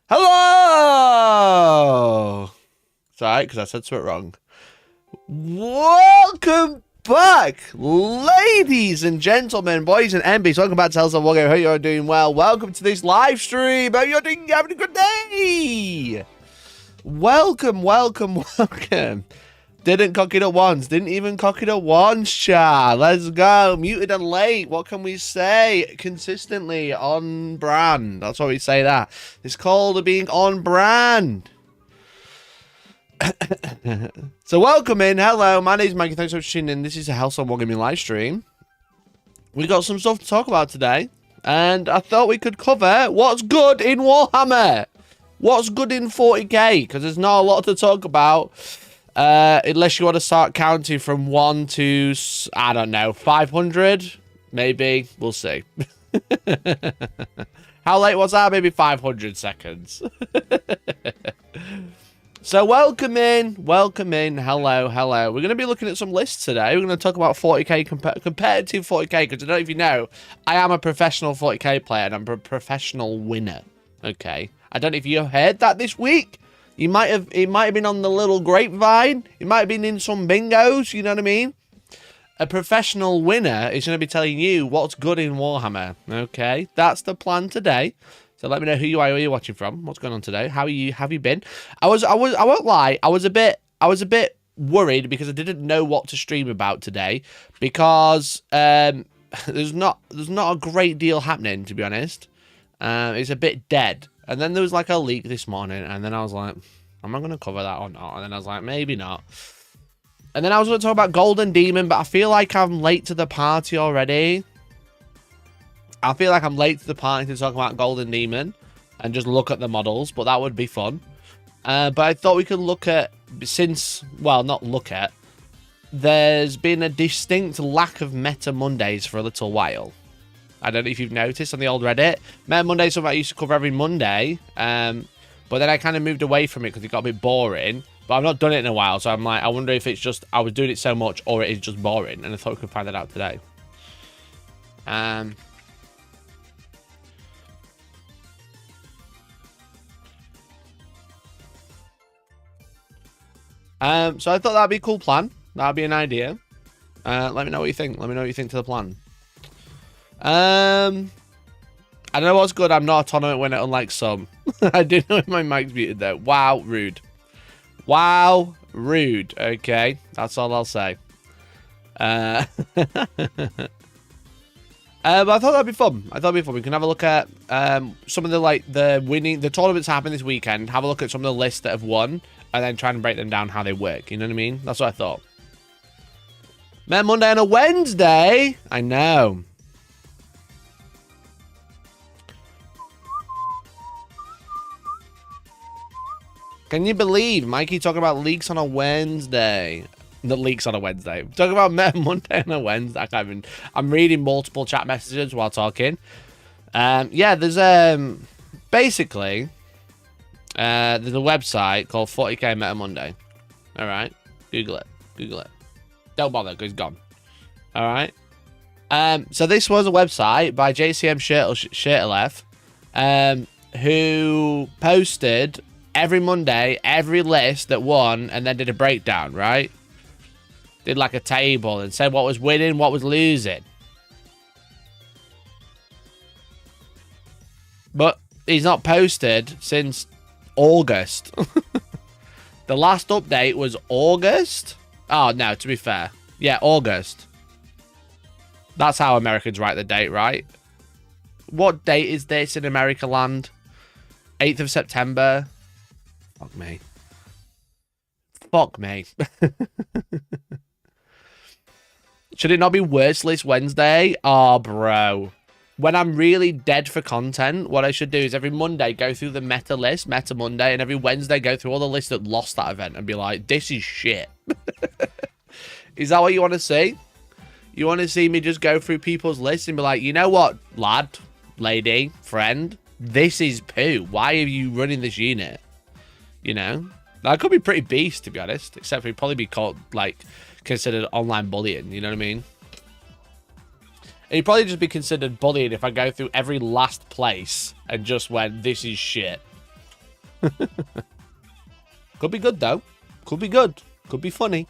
Hello! It's alright, because I said something wrong. Welcome back, ladies and gentlemen, boys and MBs. Welcome back to Hellstorm Wargaming. Hope you're doing well. Welcome to this live stream. Hope you're having a good day. Welcome. Didn't cock it up once. Didn't even cock it up once, chat. Let's go. Muted and late. What can we say? Consistently on brand. That's what we say that. It's called being on brand. So welcome in. Hello, my name is Mikey. Thanks for tuning in. This is a Hellstorm Wargaming live stream. We got some stuff to talk about today. And I thought we could cover what's good in Warhammer. What's good in 40k. Because there's not a lot to talk about. Unless you want to start counting from 1 to, I don't know, 500? Maybe. We'll see. How late was that? Maybe 500 seconds. So welcome in. Hello. We're going to be looking at some lists today. We're going to talk about 40k, competitive 40k, because I don't know if you know, I am a professional 40k player, and I'm a professional winner. Okay. I don't know if you heard that this week. It might have been on the little grapevine. It might have been in some bingos, you know what I mean? A professional winner is going to be telling you what's good in Warhammer. Okay, that's the plan today. So let me know who you are, where you're watching from, what's going on today. How have you been? I won't lie, I was a bit worried because I didn't know what to stream about today, because there's not a great deal happening, to be honest. It's a bit dead. And then there was like a leak this morning, and then I was like, am I going to cover that or not? And then I was like, maybe not. And then I was going to talk about Golden Demon, but I feel like I'm late to the party already. I feel like I'm late to the party to talk about Golden Demon and just look at the models, but that would be fun. But I thought we could look at, there's been a distinct lack of Meta Mondays for a little while. I don't know if you've noticed on the old Reddit. Meta Monday is something I used to cover every Monday. But then I kind of moved away from it because it got a bit boring. But I've not done it in a while. So I'm like, I wonder if it's just I was doing it so much or it is just boring. And I thought we could find that out today. So I thought that'd be a cool plan. That'd be an idea. Let me know what you think. Let me know what you think to the plan. I don't know what's good. I'm not a tournament winner, unlike some. I didn't know if my mic's muted though. Wow, rude. Wow, rude. Okay, that's all I'll say. But I thought that'd be fun. We can have a look at some of the tournaments happening this weekend. Have a look at some of the lists that have won, and then try and break them down how they work. You know what I mean? That's what I thought. Man, Monday on a Wednesday. I know. Can you believe Mikey talking about leaks on a Wednesday? The leaks on a Wednesday. Talking about Meta Monday on a Wednesday. I can't even. I'm reading multiple chat messages while talking. Yeah, there's basically there's a website called 40k Meta Monday. All right, Google it. Google it. Don't bother because it's gone. All right. So this was a website by JCM Shirtleff, who posted every Monday every list that won and then did a breakdown, right? Did like a table and said what was winning, what was losing. But he's not posted since August. The last update was August? Oh, no, to be fair. Yeah, August. That's how Americans write the date, right? What date is this in America land? 8th of September? Fuck me. Fuck me. Should it not be Worst List Wednesday? Oh, bro. When I'm really dead for content, what I should do is every Monday go through the meta list, Meta Monday, and every Wednesday go through all the lists that lost that event and be like, this is shit. Is that what you want to see? You want to see me just go through people's lists and be like, you know what, lad, lady, friend, this is poo. Why are you running this unit? You know? That could be pretty beast, to be honest, except for it'd probably be called, like, considered online bullying, you know what I mean? It'd probably just be considered bullying if I go through every last place and just went, this is shit. Could be good, though. Could be good. Could be funny.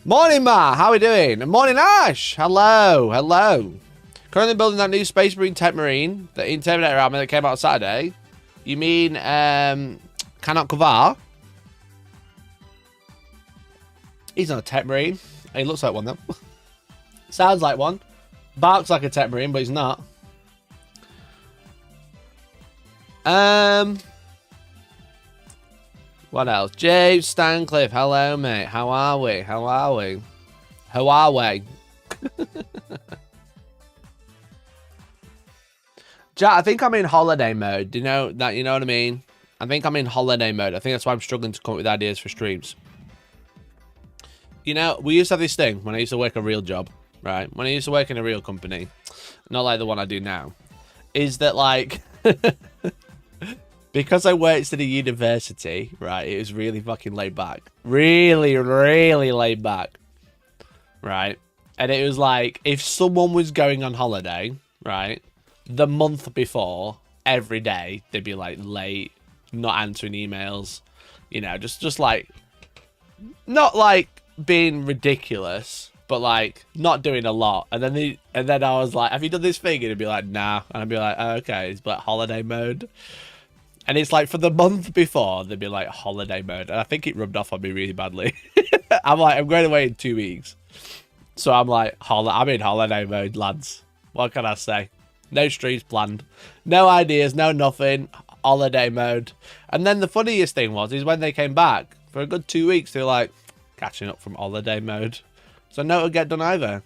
Morning, Ma. How are we doing? Morning, Ash. Hello. Hello. Currently building that new Space Marine Tech Marine, the Terminator armor that came out on Saturday. You mean, Cannot Kavar? He's not a Tech Marine. He looks like one, though. Sounds like one. Barks like a Tech Marine, but he's not. What else? James Stancliffe. Hello, mate. How are we? How are we? How are we? Jack, I think I'm in holiday mode. Do you know that? You know what I mean? I think I'm in holiday mode. I think that's why I'm struggling to come up with ideas for streams. You know, we used to have this thing when I used to work a real job, right? When I used to work in a real company, not like the one I do now, is that like, because I worked at a university, right? It was really fucking laid back. Really, really laid back, right? And it was like, if someone was going on holiday, right? The month before, every day, they'd be like late, not answering emails, you know, just like, not like being ridiculous, but like not doing a lot. And then I was like, have you done this thing? And it'd be like, nah. And I'd be like, oh, okay, it's like holiday mode. And it's like for the month before, they'd be like holiday mode. And I think it rubbed off on me really badly. I'm like, I'm going away in 2 weeks. So I'm like, I'm in holiday mode, lads. What can I say? No streams planned. No ideas, no nothing. Holiday mode. And then the funniest thing is when they came back, for a good 2 weeks, they were like, catching up from holiday mode. So no it'll get done either.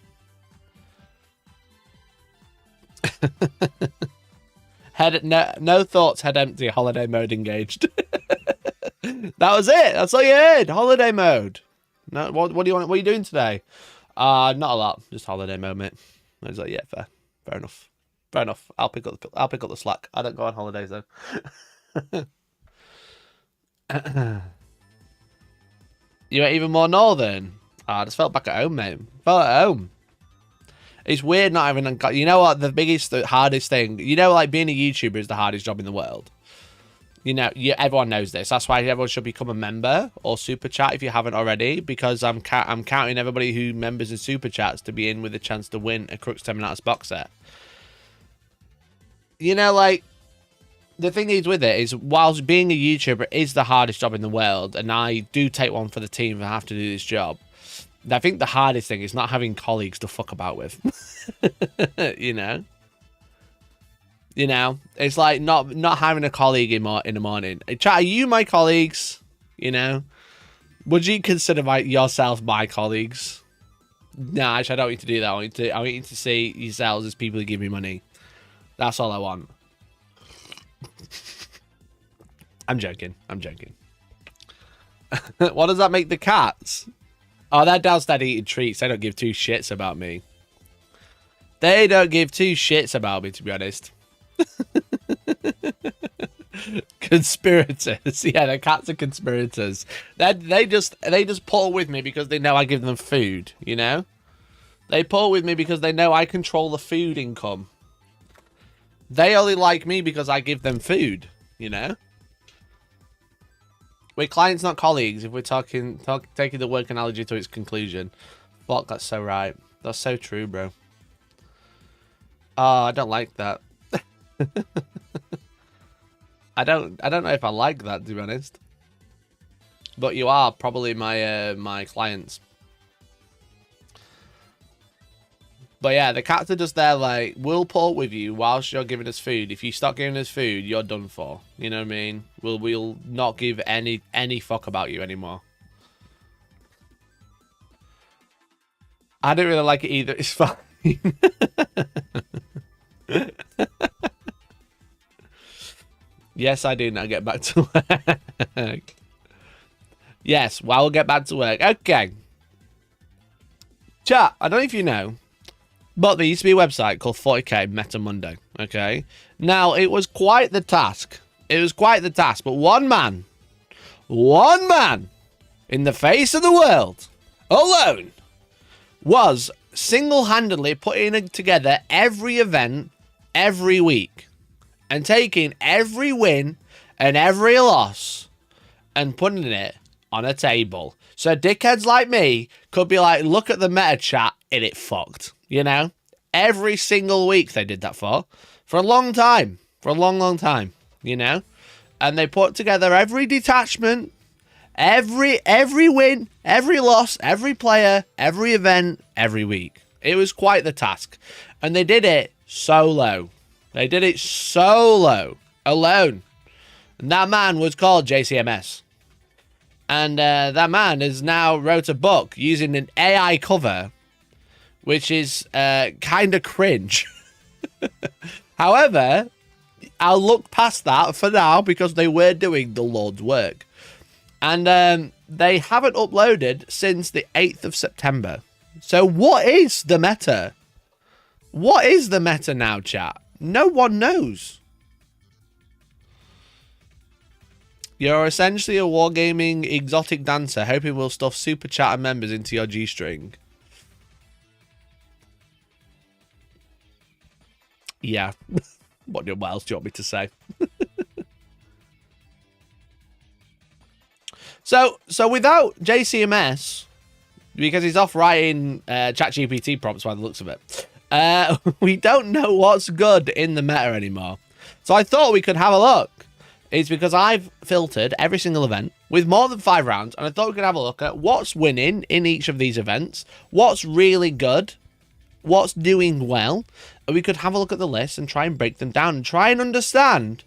No thoughts, head empty, holiday mode engaged. That was it. That's all you heard. Holiday mode. No, what do you want? What are you doing today? Not a lot. Just holiday mode, mate. I was like, yeah, fair enough. Fair enough. I'll pick up the slack. I don't go on holidays though. You went even more northern. I just felt back at home, mate. Felt at home. It's weird not having... You know what? The hardest thing... You know, like, being a YouTuber is the hardest job in the world. You know, everyone knows this. That's why everyone should become a member or super chat if you haven't already. Because I'm counting everybody who members and super chats to be in with a chance to win a Crux Terminatus box set. You know, like... The thing is with it is, whilst being a YouTuber is the hardest job in the world, and I do take one for the team if I have to do this job, I think the hardest thing is not having colleagues to fuck about with. You know? You know? It's like not having a colleague in the morning. Chat, are you my colleagues? You know? Would you consider yourself my colleagues? No, actually, I don't need to do that. I want you to see yourselves as people who give me money. That's all I want. I'm joking. I'm joking. What does that make the cats? Oh, they're downstairs eating treats. They don't give two shits about me. They don't give two shits about me, to be honest. Conspirators. Yeah, the cats are conspirators. They just pull with me because they know I give them food, you know? They pull with me because they know I control the food income. They only like me because I give them food, you know? We're clients, not colleagues, if we're taking the work analogy to its conclusion. Fuck, that's so right. That's so true, bro. Oh, I don't like that. I don't know if I like that, to be honest. But you are probably my my clients. But yeah, the cats are just there like, we'll pull with you whilst you're giving us food. If you stop giving us food, you're done for. You know what I mean? We'll not give any fuck about you anymore. I don't really like it either. It's fine. Yes, I do now get back to work. Yes, well, we'll get back to work. Okay. Chat, I don't know if you know, but there used to be a website called 40k Meta Monday, okay? Now, it was quite the task. It was quite the task, but one man in the face of the world, alone, was single-handedly putting together every event every week and taking every win and every loss and putting it on a table. So dickheads like me could be like, look at the meta chat and it fucked. You know, every single week they did that for a long time, for a long time, you know, and they put together every detachment, every win, every loss, every player, every event, every week. It was quite the task, and they did it solo. They did it solo, alone, and that man was called JCMS, and that man has now wrote a book using an AI cover, which is kind of cringe. However, I'll look past that for now because they were doing the Lord's work. And they haven't uploaded since the 8th of September. So what is the meta? What is the meta now, chat? No one knows. You're essentially a wargaming exotic dancer hoping we'll stuff super chatter members into your G-string. Yeah. What else do you want me to say? So without JCMS, because he's off writing ChatGPT prompts by the looks of it, we don't know what's good in the meta anymore. So I thought we could have a look. It's because I've filtered every single event with more than 5 rounds, and I thought we could have a look at what's winning in each of these events, what's really good, what's doing well, and we could have a look at the list and try and break them down and try and understand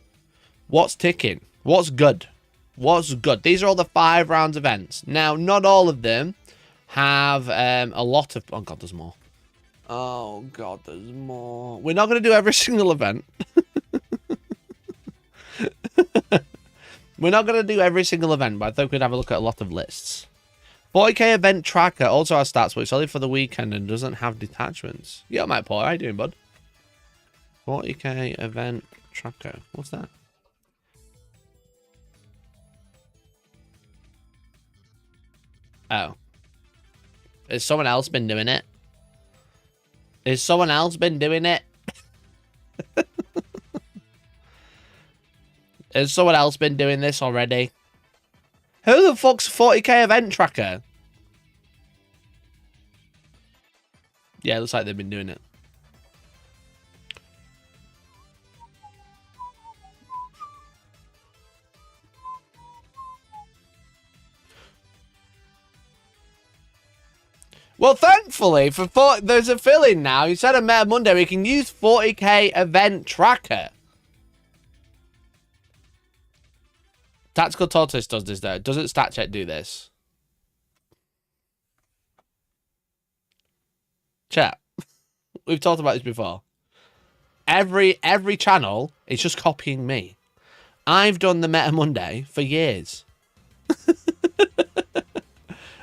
what's ticking, what's good, what's good. These are all the 5 rounds events. Now, not all of them have a lot of... Oh, God, there's more. Oh, God, there's more. We're not going to do every single event. We're not going to do every single event, but I thought we'd have a look at a lot of lists. 40k event tracker also has stats, but it's only for the weekend and doesn't have detachments. Yeah, Mike Paul, how you doing, bud? 40k event tracker. What's that? Oh. Has someone else been doing it? Has someone else been doing it? Has someone else been doing this already? Who the fuck's 40k event tracker? Yeah, it looks like they've been doing it. Well, thankfully, there's a fill-in now. Instead of Meta Monday, we can use 40k event tracker. Tactical Tortoise does this, though. Doesn't StatCheck do this? Chat. We've talked about this before. Every channel is just copying me. I've done the Meta Monday for years.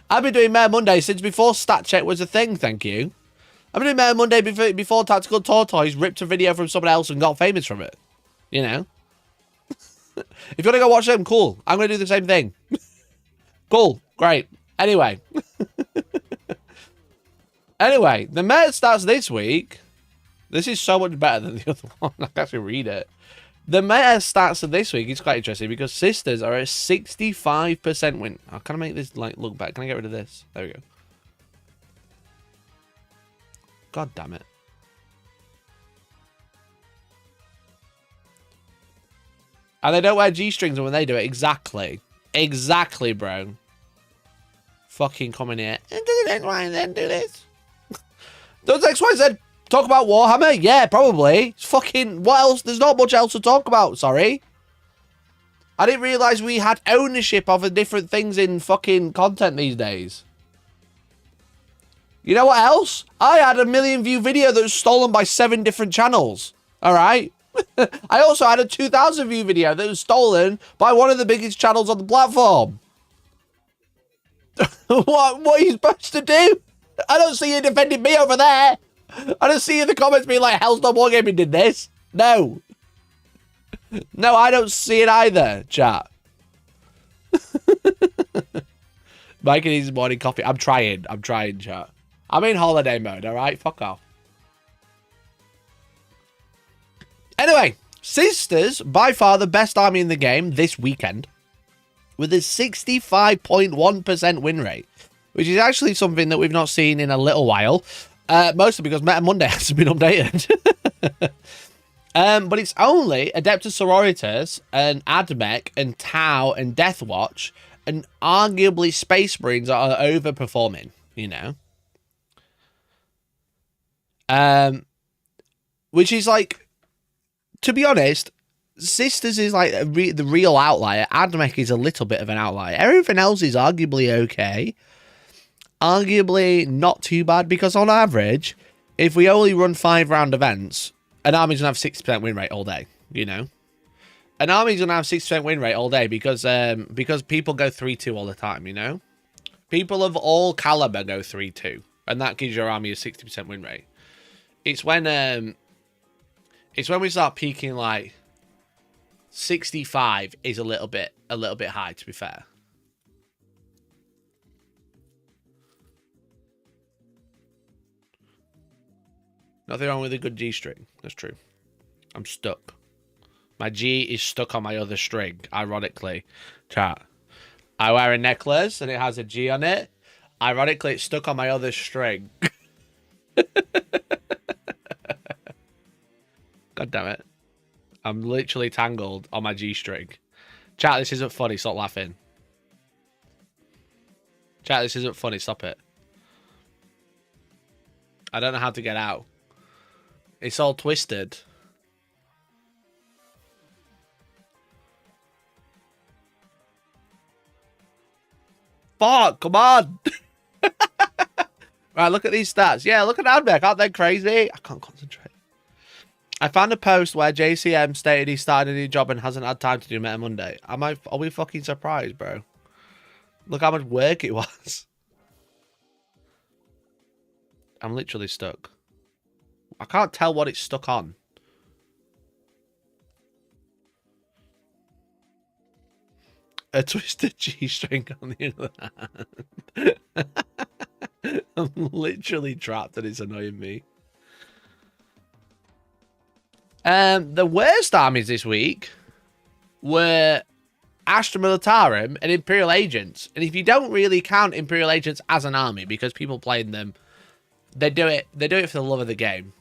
I've been doing Meta Monday since before Stat Check was a thing, thank you. I've been doing Meta Monday before Tactical Tortoise ripped a video from someone else and got famous from it. You know? If you want to go watch them, cool. I'm going to do the same thing. Cool. Great. Anyway. Anyway, the meta stats this week. This is so much better than the other one. I can actually read it. The meta stats of this week is quite interesting because Sisters are at 65% win. Oh, can I make this like look back? Can I get rid of this? There we go. God damn it. And they don't wear G-strings when they do it. Exactly. Exactly, bro. Fucking come in here. And does it XYZ do this? Does XYZ talk about Warhammer? Yeah, probably. It's fucking... What else? There's not much else to talk about, sorry. I didn't realise we had ownership of different things in fucking content these days. You know what else? I had a 1 million view video that was stolen by 7 different channels. Alright? I also had a 2,000 view video that was stolen by one of the biggest channels on the platform. What are you supposed to do? I don't see you defending me over there. I don't see you in the comments being like, Hellstormwargaming did this. No. No, I don't see it either, chat. Mike and his morning coffee. I'm trying, chat. I'm in holiday mode, alright? Fuck off. Anyway, Sisters, by far the best army in the game this weekend, with a 65.1% win rate, which is actually something that we've not seen in a little while, mostly because Meta Monday hasn't been updated. But it's only Adeptus Sororitas and Admech and Tau and Deathwatch and arguably Space Marines that are overperforming, you know. Which is like... To be honest, Sisters is like the real outlier. Admech is a little bit of an outlier. Everything else is arguably okay. Arguably not too bad, because on average, if we only run 5-round events, an army's going to have 60% win rate all day, you know? An army's going to have 60% win rate all day because people go 3-2 all the time, you know? People of all caliber go 3-2, and that gives your army a 60% win rate. It's when we start peaking like 65 is a little bit high, to be fair. Nothing wrong with a good G string. That's true. I'm stuck. My G is stuck on my other string, ironically. Chat. I wear a necklace and it has a G on it. Ironically, it's stuck on my other string. God damn it. I'm literally tangled on my G-string. Chat, this isn't funny. Stop laughing. Chat, this isn't funny. Stop it. I don't know how to get out. It's all twisted. Fuck, come on. Right, look at these stats. Yeah, look at Admech. Aren't they crazy? I can't concentrate. I found a post where JCM stated he started a new job and hasn't had time to do Meta Monday. Are we fucking surprised, bro? Look how much work it was. I'm literally stuck. I can't tell what it's stuck on. A twisted G-string on the other hand. I'm literally trapped and it's annoying me. The worst armies this week were Astra Militarum and Imperial Agents. And if you don't really count Imperial Agents as an army, because people playing them, they do it for the love of the game.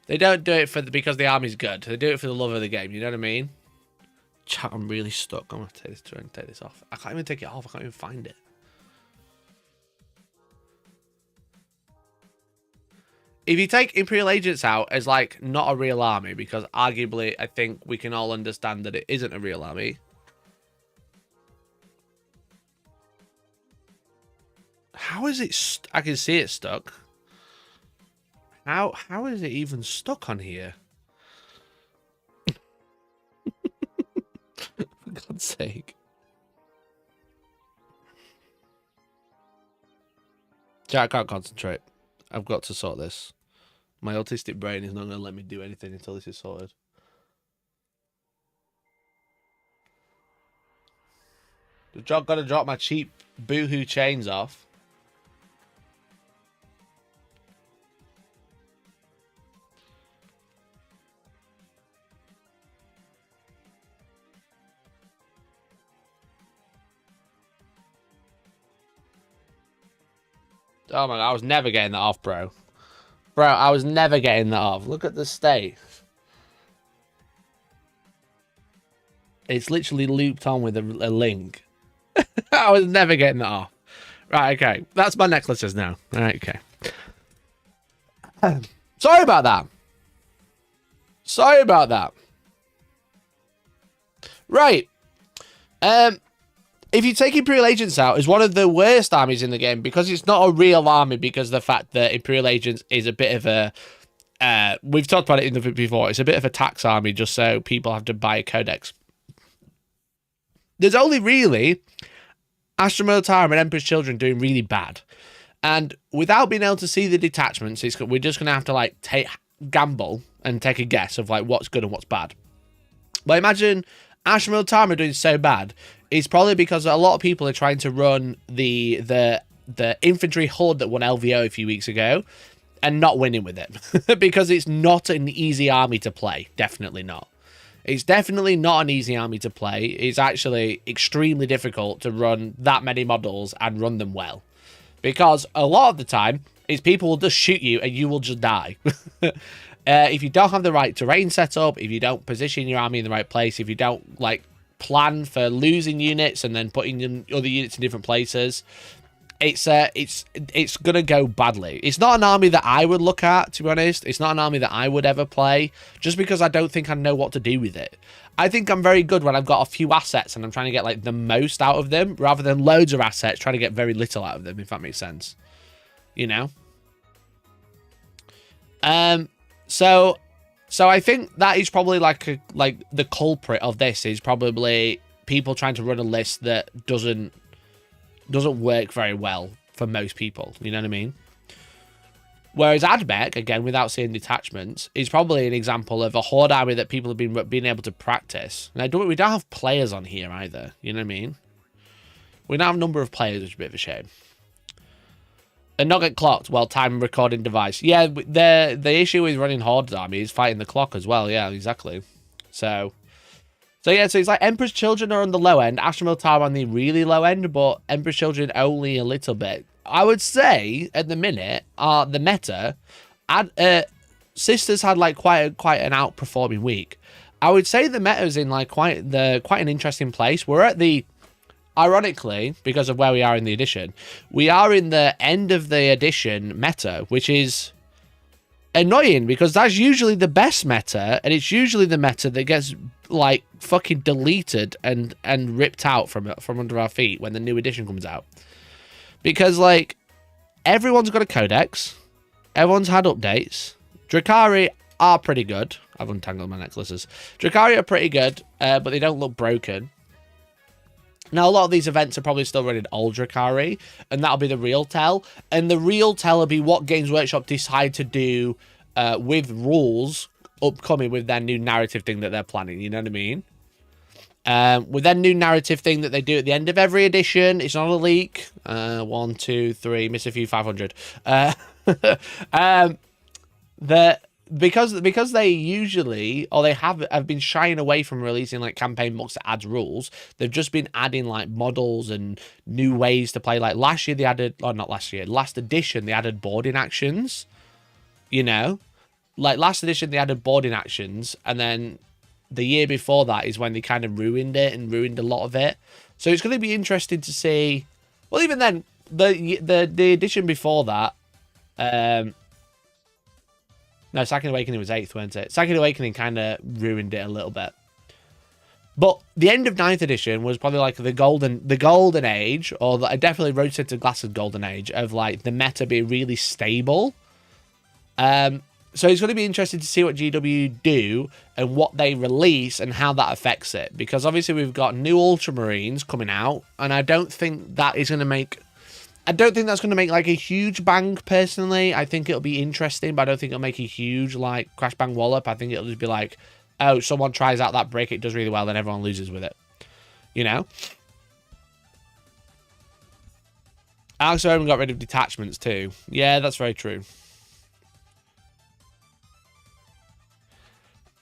They don't do it because the army's good. They do it for the love of the game. You know what I mean? Chat, I'm really stuck. I'm gonna take this off. I can't even take it off. I can't even find it. If you take Imperial Agents out as, like, not a real army, because arguably I think we can all understand that it isn't a real army. How is it... I can see it stuck. How is it even stuck on here? God's sake. Jack, I can't concentrate. I've got to sort this. My autistic brain is not going to let me do anything until this is sorted. I've got to drop my cheap boohoo chains off. Oh my God, I was never getting that off, bro. Bro, I was never getting that off. Look at the state. It's literally looped on with a link. I was never getting that off. Right, okay. That's my necklaces now. All right, okay. Sorry about that. Sorry about that. Right. If you take Imperial Agents out, it's one of the worst armies in the game because it's not a real army because of the fact that Imperial Agents is a bit of a... we've talked about it in the video before. It's a bit of a tax army just so people have to buy a codex. There's only really Astra Militarum and Emperor's Children doing really bad. And without being able to see the detachments, we're just going to have to like gamble and take a guess of like what's good and what's bad. But imagine Astra Militarum are doing so bad. It's probably because a lot of people are trying to run the infantry horde that won LVO a few weeks ago and not winning with it. Because it's not an easy army to play. Definitely not. It's definitely not an easy army to play. It's actually extremely difficult to run that many models and run them well. Because a lot of the time, is people will just shoot you and you will just die. If you don't have the right terrain set up, if you don't position your army in the right place, if you don't like plan for losing units and then putting other units in different places, it's gonna go badly. It's not an army that I would look at, to be honest. It's not an army that I would ever play, just because I don't think I know what to do with it. I think I'm very good when I've got a few assets and I'm trying to get like the most out of them, rather than loads of assets trying to get very little out of them, if that makes sense. You know? So I think that is probably like the culprit of this is probably people trying to run a list that doesn't work very well for most people. You know what I mean? Whereas Admech, again, without seeing detachments, is probably an example of a horde army that people have been able to practice. And we don't have players on here either. You know what I mean? We don't have a number of players, which is a bit of a shame. And not get clocked while time recording device. Yeah, the issue with running horde army is fighting the clock as well. Yeah, exactly. So yeah, so it's like Emperor's Children are on the low end, Astra Militarum on the really low end, but Emperor's Children only a little bit. I would say at the minute, the meta, Sisters had like quite an outperforming week. I would say the meta is in like quite an interesting place. We're at the, ironically, because of where we are in the edition, we are in the end of the edition meta, which is annoying because that's usually the best meta, and it's usually the meta that gets like fucking deleted and ripped out from under our feet when the new edition comes out. Because like everyone's got a codex, everyone's had updates. Drukhari are pretty good. I've untangled my necklaces. Drukhari are pretty good, but they don't look broken. Now, a lot of these events are probably still running old Drukhari, and that'll be the real tell. And the real tell will be what Games Workshop decide to do with rules upcoming with their new narrative thing that they're planning. You know what I mean? With their new narrative thing that they do at the end of every edition. It's not a leak. 1, 2, 3, miss a few 500. Because they usually, or they have been shying away from releasing like campaign books that adds rules. They've just been adding like models and new ways to play. Like last year they added, or not last year, last edition they added boarding actions. You know, like last edition they added boarding actions, and then the year before that is when they kind of ruined it and ruined a lot of it. So it's going to be interesting to see. Well, even then, the edition before that, no, Second Awakening was 8th, weren't it? Second Awakening kind of ruined it a little bit. But the end of 9th edition was probably like the golden age, or I definitely rotated to Glass's golden age of like the meta being really stable. So it's going to be interesting to see what GW do and what they release and how that affects it. Because obviously we've got new Ultramarines coming out, and I don't think that is going to make... I don't think that's going to make, like, a huge bang, personally. I think it'll be interesting, but I don't think it'll make a huge, like, crash bang wallop. I think it'll just be like, oh, someone tries out that brick, it does really well, then everyone loses with it. You know? Alex Owen got rid of detachments, too. Yeah, that's very true.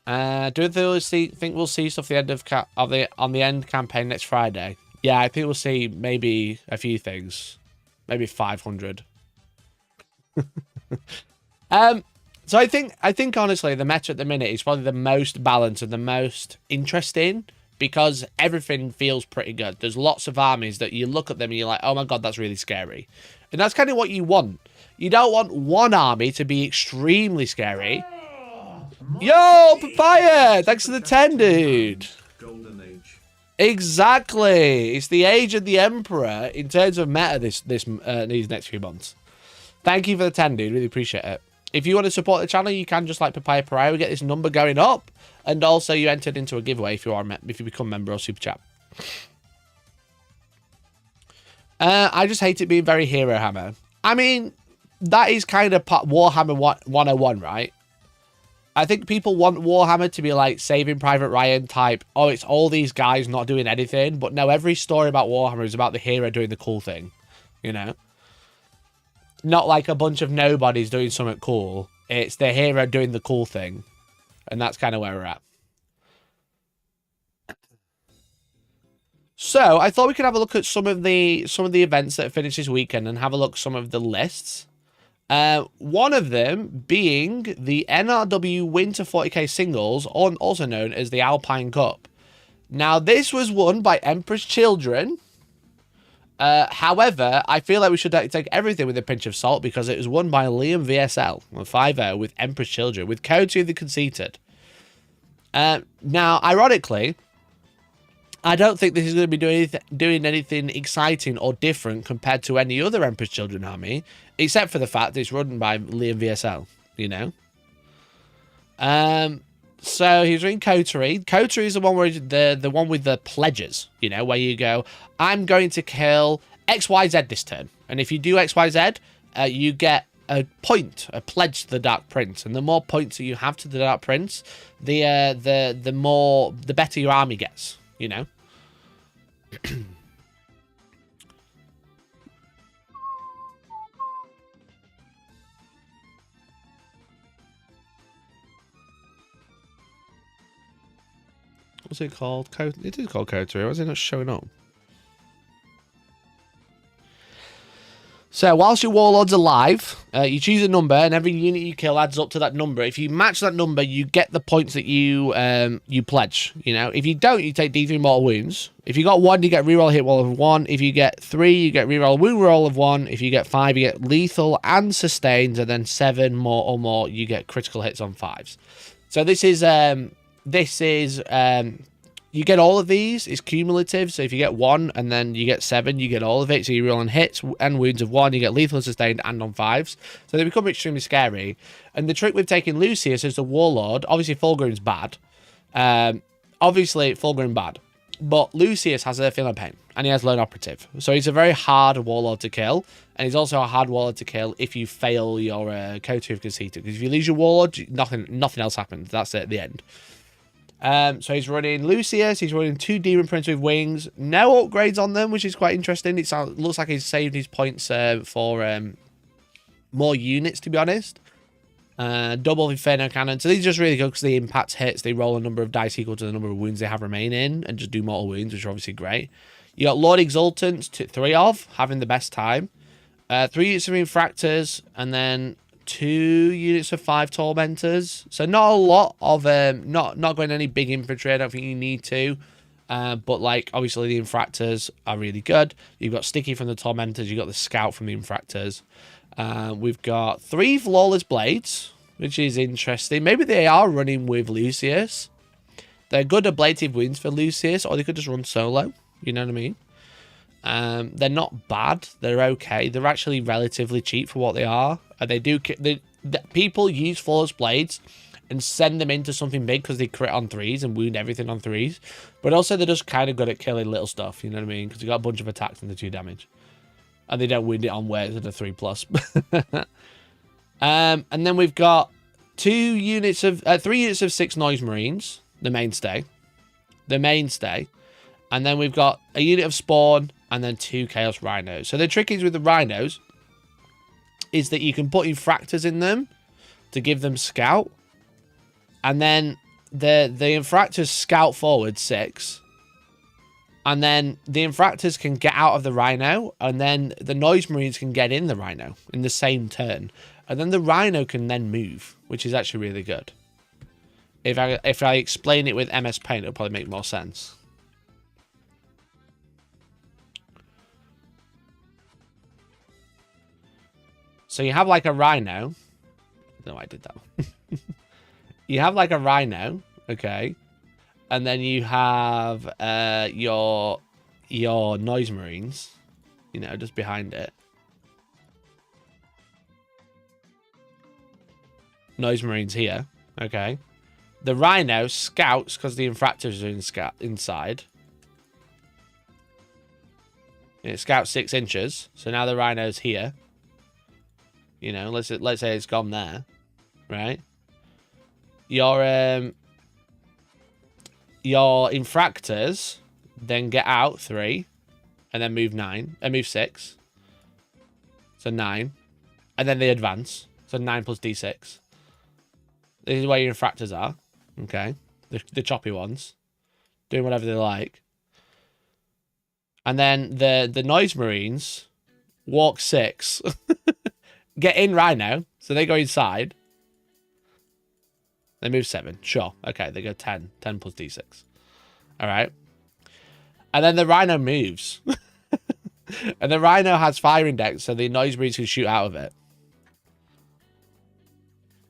Do you think we'll see stuff at the end on the end campaign next Friday? Yeah, I think we'll see maybe a few things. Maybe 500. So I think honestly the meta at the minute is probably the most balanced and the most interesting because everything feels pretty good. There's lots of armies that you look at them and you're like, oh my god, that's really scary. And that's kind of what you want. You don't want one army to be extremely scary. Yo, Papaya! Thanks for the 10, dude. Golden age. Exactly. It's the age of the Emperor in terms of meta these next few months. Thank you for the 10, dude. Really appreciate it. If you want to support the channel, you can just like Papaya Pariah. We get this number going up. And also you entered into a giveaway if you become a member or super chat. I just hate it being very Hero Hammer. I mean, that is kind of Warhammer 101, right? I think people want Warhammer to be like Saving Private Ryan type. Oh, it's all these guys not doing anything. But no, every story about Warhammer is about the hero doing the cool thing. You know? Not like a bunch of nobodies doing something cool. It's the hero doing the cool thing. And that's kind of where we're at. So, I thought we could have a look at some of the events that finished this weekend and have a look at some of the lists. One of them being the NRW Winter 40k Singles, also known as the Alpine Cup. Now, this was won by Emperor's Children. However, I feel like we should take everything with a pinch of salt because it was won by Liam VSL on 5-0 with Emperor's Children, with Code 2 the Conceited. Now, ironically, I don't think this is going to be doing anything exciting or different compared to any other Emperor's Children army, except for the fact that it's run by Liam VSL, you know? So he's reading Coterie. Coterie is the one where the one with the pledges, you know, where you go, I'm going to kill XYZ this turn. And if you do XYZ, you get a point, a pledge to the Dark Prince. And the more points that you have to the Dark Prince, the better your army gets, you know? What's it called? It is called Code 3. Why is it not showing up? So, whilst your warlord's alive, you choose a number, and every unit you kill adds up to that number. If you match that number, you get the points that you pledge. You know, if you don't, you take D3 mortal wounds. If you got 1, you get reroll hit roll of 1. If you get 3, you get reroll wound roll of 1. If you get 5, you get lethal and sustained, and then 7 more or more, you get critical hits on 5s. So this is you get all of these. It's cumulative. So if you get 1 and then you get 7, you get all of it. So you roll on hits and wounds of 1. You get lethal and sustained and on 5s. So they become extremely scary. And the trick with taking Lucius as the warlord, obviously Fulgrim's bad. Obviously Fulgrim bad. But Lucius has a feeling pain. And he has lone operative. So he's a very hard warlord to kill. And he's also a hard warlord to kill if you fail your Code 2 of Conceited. Because if you lose your warlord, nothing else happens. That's it at the end. So he's running Lucius, he's running 2 Demon Prince with wings, no upgrades on them, which is quite interesting. It looks like he's saved his points for more units, to be honest. Double Inferno Cannon, so these are just really good because the impact hits, they roll a number of dice equal to the number of wounds they have remaining, and just do mortal wounds, which are obviously great. You got Lord Exultants, 3 of, having the best time. 3 units of Infractors, and then 2 units of 5 Tormentors. So not a lot of not going any big infantry. I don't think you need to. But like obviously the Infractors are really good. You've got Sticky from the Tormentors. You've got the Scout from the Infractors. We've got 3 Flawless Blades, which is interesting. Maybe they are running with Lucius. They're good ablative wounds for Lucius, or they could just run solo. You know what I mean? They're not bad. They're okay. They're actually relatively cheap for what they are. They people use flawless blades and send them into something big because they crit on 3s and wound everything on 3s. But also they're just kind of good at killing little stuff, you know what I mean? Because they got a bunch of attacks and the 2 damage. And they don't wound it on wares with a 3+. And then we've got 3 units of 6 noise marines, the mainstay. And then we've got a unit of spawn and then 2 chaos rhinos. So the trick is with the rhinos is that you can put infractors in them to give them scout. And then the infractors scout forward 6. And then the infractors can get out of the rhino. And then the noise marines can get in the rhino in the same turn. And then the rhino can then move, which is actually really good. If I explain it with MS Paint, it'll probably make more sense. So you have like a rhino. No, I did that one. You have like a rhino, okay, and then you have your noise marines, you know, just behind it. Noise marines here, okay. The rhino scouts because the infractors are inside. It scouts 6 inches, so now the rhino's here. You know, let's say it's gone there, right? Your infractors then get out 3 and then move 6. So 9. And then they advance. So 9 plus D6. This is where your infractors are. Okay. The choppy ones. Doing whatever they like. And then the noise marines walk 6. Get in rhino. So they go inside. They move 7. Sure. Okay, they go 10. 10 plus D6. Alright. And then the rhino moves. And the rhino has fire index, so the noise marines can shoot out of it.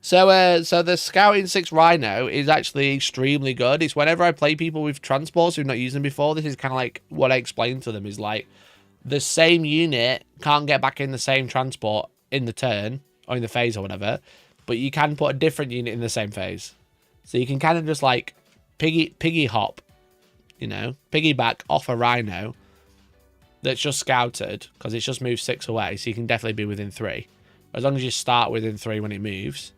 So the scouting 6 rhino is actually extremely good. It's whenever I play people with transports who've not used them before, this is kind of like what I explained to them is like the same unit can't get back in the same transport in the turn or in the phase or whatever, but you can put a different unit in the same phase. So you can kind of just like piggy hop, you know, piggyback off a rhino that's just scouted because it's just moved 6 away. So you can definitely be within 3. As long as you start within 3 when it moves.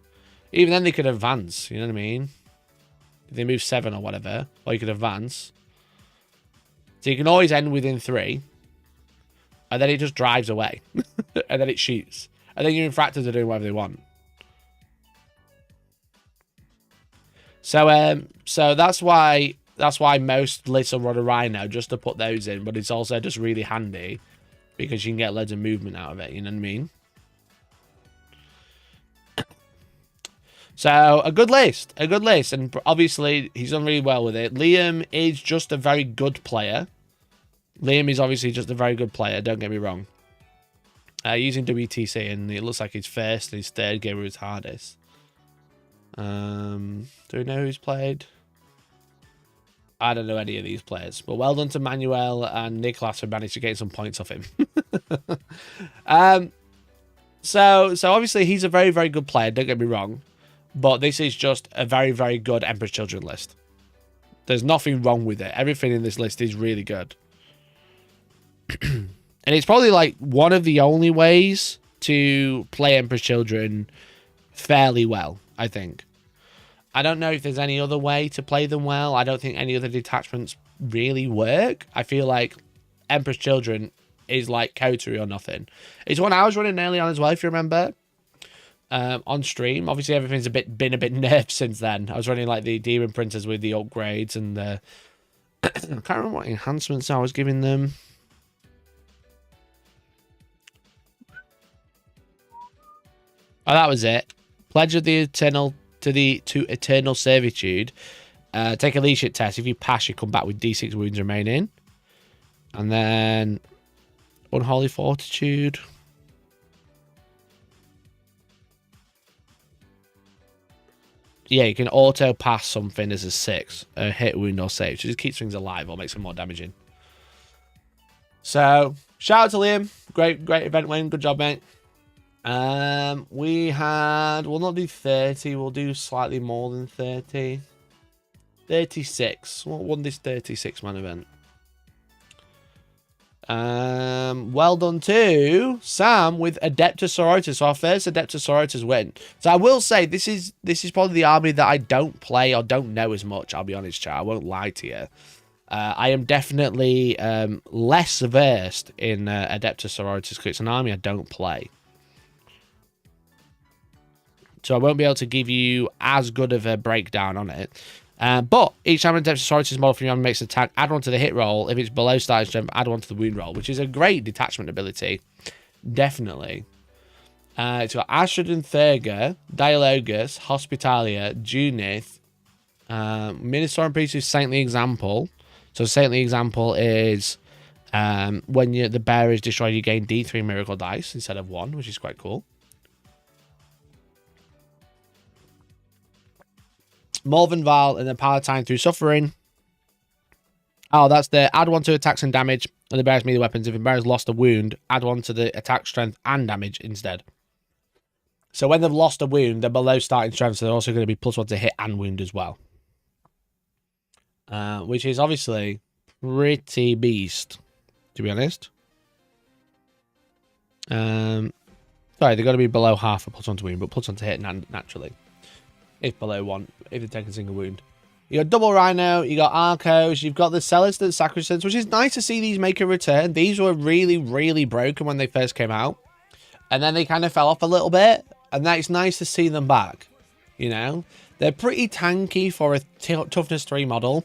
Even then they could advance, you know what I mean? If they move 7 or whatever, or you could advance. So you can always end within 3. And then it just drives away. And then it shoots. And then your infractors are doing whatever they want. So that's why most lists will run a rhino, just to put those in, but it's also just really handy because you can get loads of movement out of it, you know what I mean? So a good list, and obviously he's done really well with it. Liam is just a very good player. Liam is obviously just a very good player, don't get me wrong. Using WTC, and it looks like his first and his third game were his hardest. Do we know who's played? I don't know any of these players, but well done to Manuel and Nicholas who managed to get some points off him. So obviously he's a very, very good player, don't get me wrong, but this is just a very, very good Emperor's Children list. There's nothing wrong with it. Everything in this list is really good. And it's probably like one of the only ways to play Emperor's Children fairly well, I think. I don't know if there's any other way to play them well. I don't think any other detachments really work. I feel like Emperor's Children is like Coterie or nothing. It's one I was running early on as well, if you remember, on stream. Obviously, everything's been a bit nerfed since then. I was running like the Demon Princes with the upgrades and the... I can't remember what enhancements I was giving them. Oh, that was it. Pledge of the Eternal... to Eternal Servitude. Take a leadership test. If you pass, you come back with D6 wounds remaining. And then Unholy Fortitude. Yeah, you can auto pass something as a 6. A hit, wound, or save. So just keeps things alive or makes them more damaging. So, shout out to Liam. Great event win. Good job, mate. We had, we'll not do 30, we'll do slightly more than 30. 36. What won this 36-man event? Well done to Sam with Adeptus Sororitas. So our first Adeptus Sororitas win. So I will say this is probably the army that I don't play or don't know as much. I'll be honest, chat. I won't lie to you. I am definitely less versed in Adeptus Sororitas because it's an army I don't play. So I won't be able to give you as good of a breakdown on it. But each time an Adeptus Sororitas model from your army makes an attack, add one to the hit roll. If it's below starting strength, add one to the wound roll, which is a great detachment ability. Definitely. It's got Astrid and Thurga, Dialogus, Hospitalia, Junith, Minotaur Priest who's Saintly Example. So Saintly Example is when the bear is destroyed, you gain D3 miracle dice instead of 1, which is quite cool. Morven Val and the Palatine through suffering. Oh, that's the add one to attacks and damage and the bear's melee weapons. If the bear has lost a wound, add one to the attack strength and damage instead. So when they've lost a wound, they're below starting strength, so they're also going to be +1 to hit and wound as well. Which is obviously pretty beast, to be honest. Sorry, they've got to be below half a +1 to wound, but +1 to hit naturally. If below 1, if they take a single wound. You got Double Rhino, you got Arcos, you've got the Celestin Sacristans, which is nice to see these make a return. These were really, really broken when they first came out. And then they kind of fell off a little bit. And it's nice to see them back. You know? They're pretty tanky for a toughness 3 model.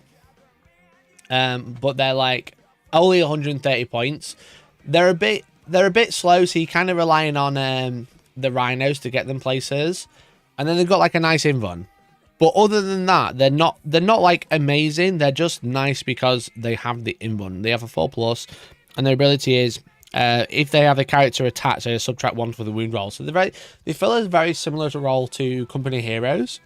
But they're like only 130 points. They're a bit slow, so you're kind of relying on the Rhinos to get them places. And then they've got like a nice invuln. But other than that, they're not like amazing. They're just nice because they have the invuln. They have a 4+, and their ability is if they have a character attached, they subtract 1 for the wound roll. So they feel as very similar to roll to company heroes.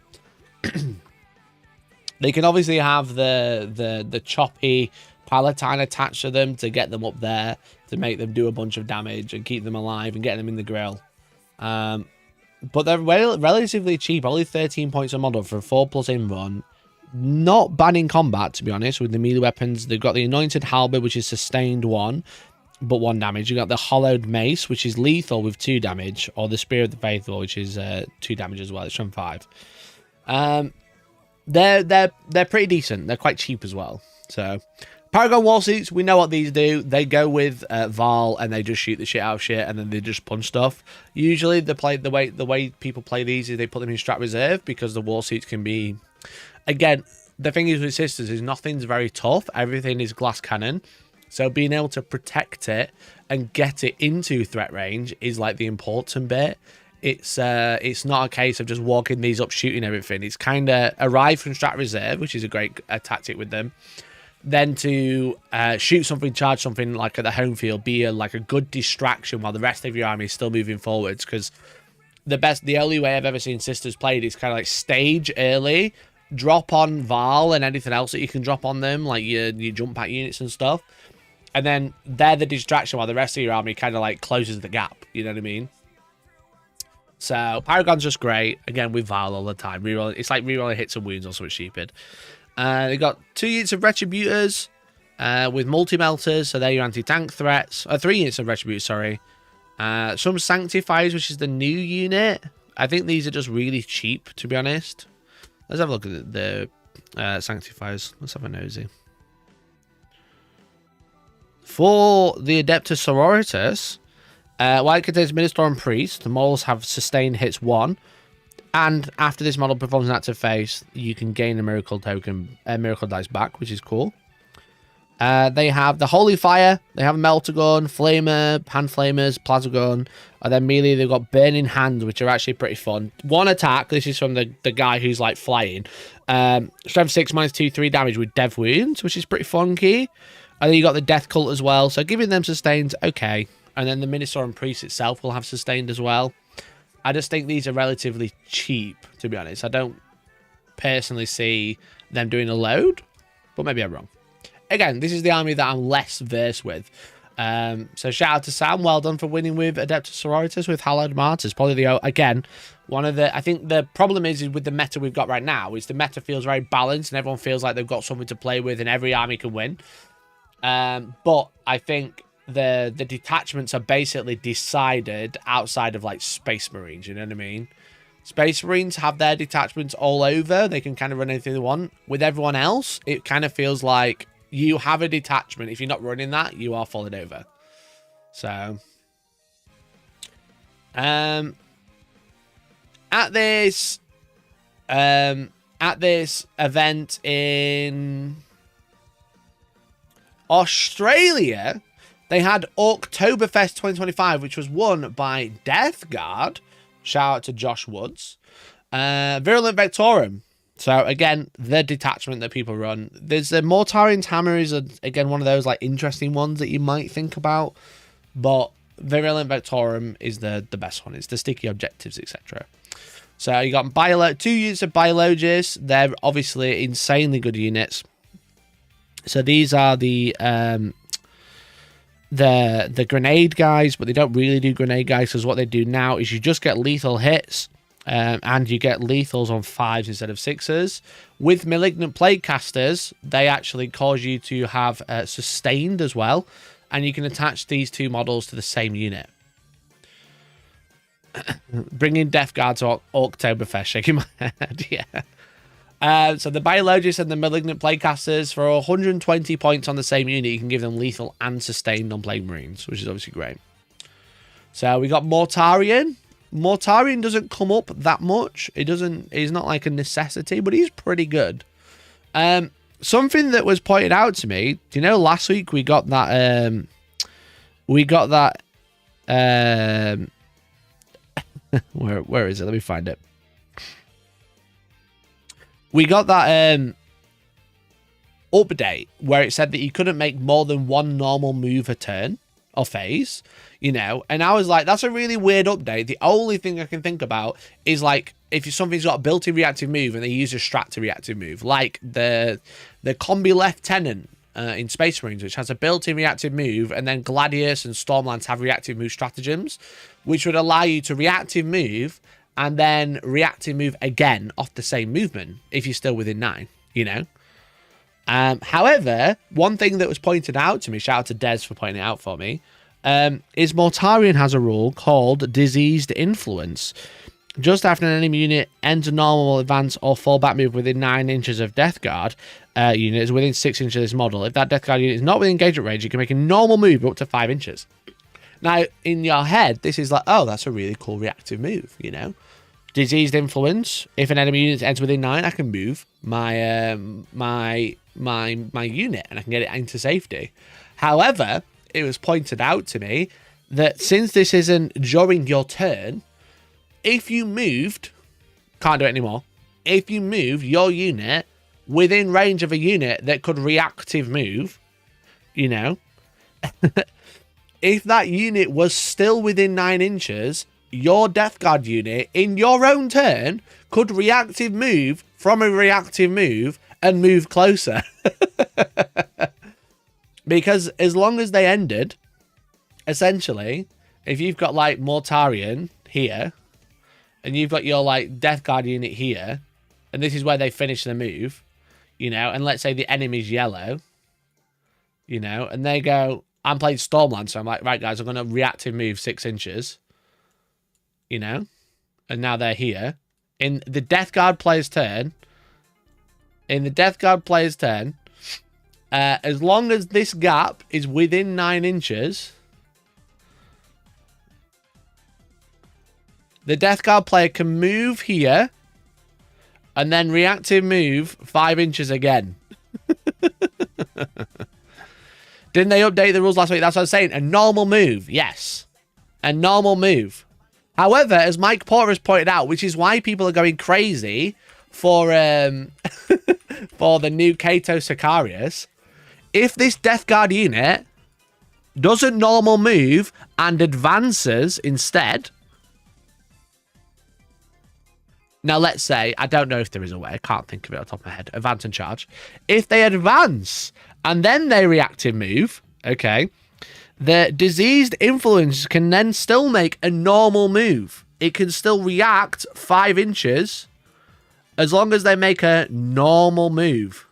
They can obviously have the choppy Palatine attached to them to get them up there, to make them do a bunch of damage and keep them alive and get them in the grill. But they're relatively cheap, only 13 points a model for a 4+ invuln. Not bad in combat, to be honest, with the melee weapons. They've got the Anointed Halberd, which is sustained 1, but 1 damage. You've got the Hollowed Mace, which is lethal with 2 damage, or the Spear of the Faithful, which is 2 damage as well. It's from 5. They're pretty decent.'re quite cheap as well. So Paragon Warsuits, we know what these do. They go with Val and they just shoot the shit out of shit and then they just punch stuff. Usually the way people play these is they put them in strat reserve because the Warsuits can be, again, the thing is with Sisters is nothing's very tough. Everything is glass cannon. So being able to protect it and get it into threat range is like the important bit. It's not a case of just walking these up, shooting everything. It's kind of arrive from strat reserve, which is a great tactic with them. Then to shoot something, charge something like at the home field, be like a good distraction while the rest of your army is still moving forwards. Because the only way I've ever seen Sisters played is kind of like stage early, drop on Val and anything else that you can drop on them, like your jump pack units and stuff. And then they're the distraction while the rest of your army kind of like closes the gap. You know what I mean? So Paragon's just great. Again, with Val all the time. Reroll, it's like rerolling hits and wounds or something stupid. They've got 2 units of Retributors with multi-melters, so they're your anti-tank threats. 3 units of Retributors, sorry. Some Sanctifiers, which is the new unit. I think these are just really cheap, to be honest. Let's have a look at the Sanctifiers. Let's have a nosy. For the Adeptus Sororitas, while it contains Minister and Priest, the models have sustained hits 1. And after this model performs an active phase, you can gain a miracle token, miracle dice back, which is cool. They have the Holy Fire, they have Meltagun, Flamer, Hand Flamers, Plasma Gun, and then melee they've got Burning Hands, which are actually pretty fun. 1 attack, this is from the guy who's like flying. Strength 6 -2, 3 damage with Dev Wounds, which is pretty funky. And then you got the Death Cult as well, so giving them sustained, okay. And then the Minister and Priest itself will have sustained as well. I just think these are relatively cheap, to be honest. I don't personally see them doing a load, but maybe I'm wrong. Again, this is the army that I'm less versed with. So shout out to Sam. Well done for winning with Adeptus Sororitas with Hallowed Martyrs. Probably the, again, one of the, I think the problem is with the meta we've got right now is the meta feels very balanced and everyone feels like they've got something to play with and every army can win. But I think the detachments are basically decided outside of like Space Marines, you know what I mean? Space Marines have their detachments all over. They can kind of run anything they want. With everyone else, it kind of feels like you have a detachment. If you're not running that, you are falling over. So, at this event in Australia, they had Oktoberfest 2025, which was won by Death Guard. Shout out to Josh Woods. Virulent Vectorum. So, again, the detachment that people run. There's the Mortarian's Hammer is, again, one of those like interesting ones that you might think about. But Virulent Vectorum is the best one. It's the sticky objectives, etc. So, you got 2 units of Biologists. They're obviously insanely good units. So, these are the grenade guys, but they don't really do grenade guys, because what they do now is you just get lethal hits, and you get lethals on 5s instead of 6s. With Malignant Plague Casters, they actually cause you to have sustained as well, and you can attach these two models to the same unit. Bringing Death Guard to Oktoberfest, shaking my head, yeah. So the Biologists and the Malignant Plaguecasters, for 120 points on the same unit, you can give them lethal and sustained on Plague Marines, which is obviously great. So we got Mortarian. Mortarian doesn't come up that much. He's not like a necessity, but he's pretty good. Something that was pointed out to me, do you know, last week we got that, where is it? Let me find it. We got that update where it said that you couldn't make more than one normal move a turn or phase, you know, and I was like, that's a really weird update. The only thing I can think about is like if something's got a built-in reactive move and they use a strat to reactive move, like the Combi Lieutenant in Space Marines, which has a built-in reactive move, and then Gladius and Stormlance have reactive move stratagems, which would allow you to reactive move and then reactive move again off the same movement if you're still within 9, you know. However, one thing that was pointed out to me, shout out to Des for pointing it out for me, is Mortarian has a rule called Diseased Influence. Just after an enemy unit ends a normal advance or fallback move within 9 inches of Death Guard unit is within 6 inches of this model. If that Death Guard unit is not within engagement range, you can make a normal move up to 5 inches. Now, in your head, this is like, oh, that's a really cool reactive move, you know. Diseased Influence. If an enemy unit ends within 9, I can move my my unit and I can get it into safety. However, it was pointed out to me that since this isn't during your turn, if you moved, can't do it anymore. If you move your unit within range of a unit that could reactive move, you know, if that unit was still within 9 inches, your Death Guard unit in your own turn could reactive move from a reactive move and move closer. Because as long as they ended, essentially, if you've got like Mortarian here, and you've got your like Death Guard unit here, and this is where they finish the move, you know, and let's say the enemy's yellow, you know, and they go, I'm playing Stormland, so I'm like, right guys, I'm going to reactive move 6 inches, you know, and now they're here. In the Death Guard player's turn, as long as this gap is within 9 inches, the Death Guard player can move here and then reactive move 5 inches again. Didn't they update the rules last week? That's what I was saying. A normal move, yes. A normal move. However, as Mike Porter has pointed out, which is why people are going crazy for for the new Kato Sicarius, if this Death Guard unit doesn't normal move and advances instead. Now, let's say, I don't know if there is a way, I can't think of it off the top of my head, advance and charge. If they advance and then they reactive move, okay, The diseased influence can then still make a normal move. It can still react 5 inches as long as they make a normal move.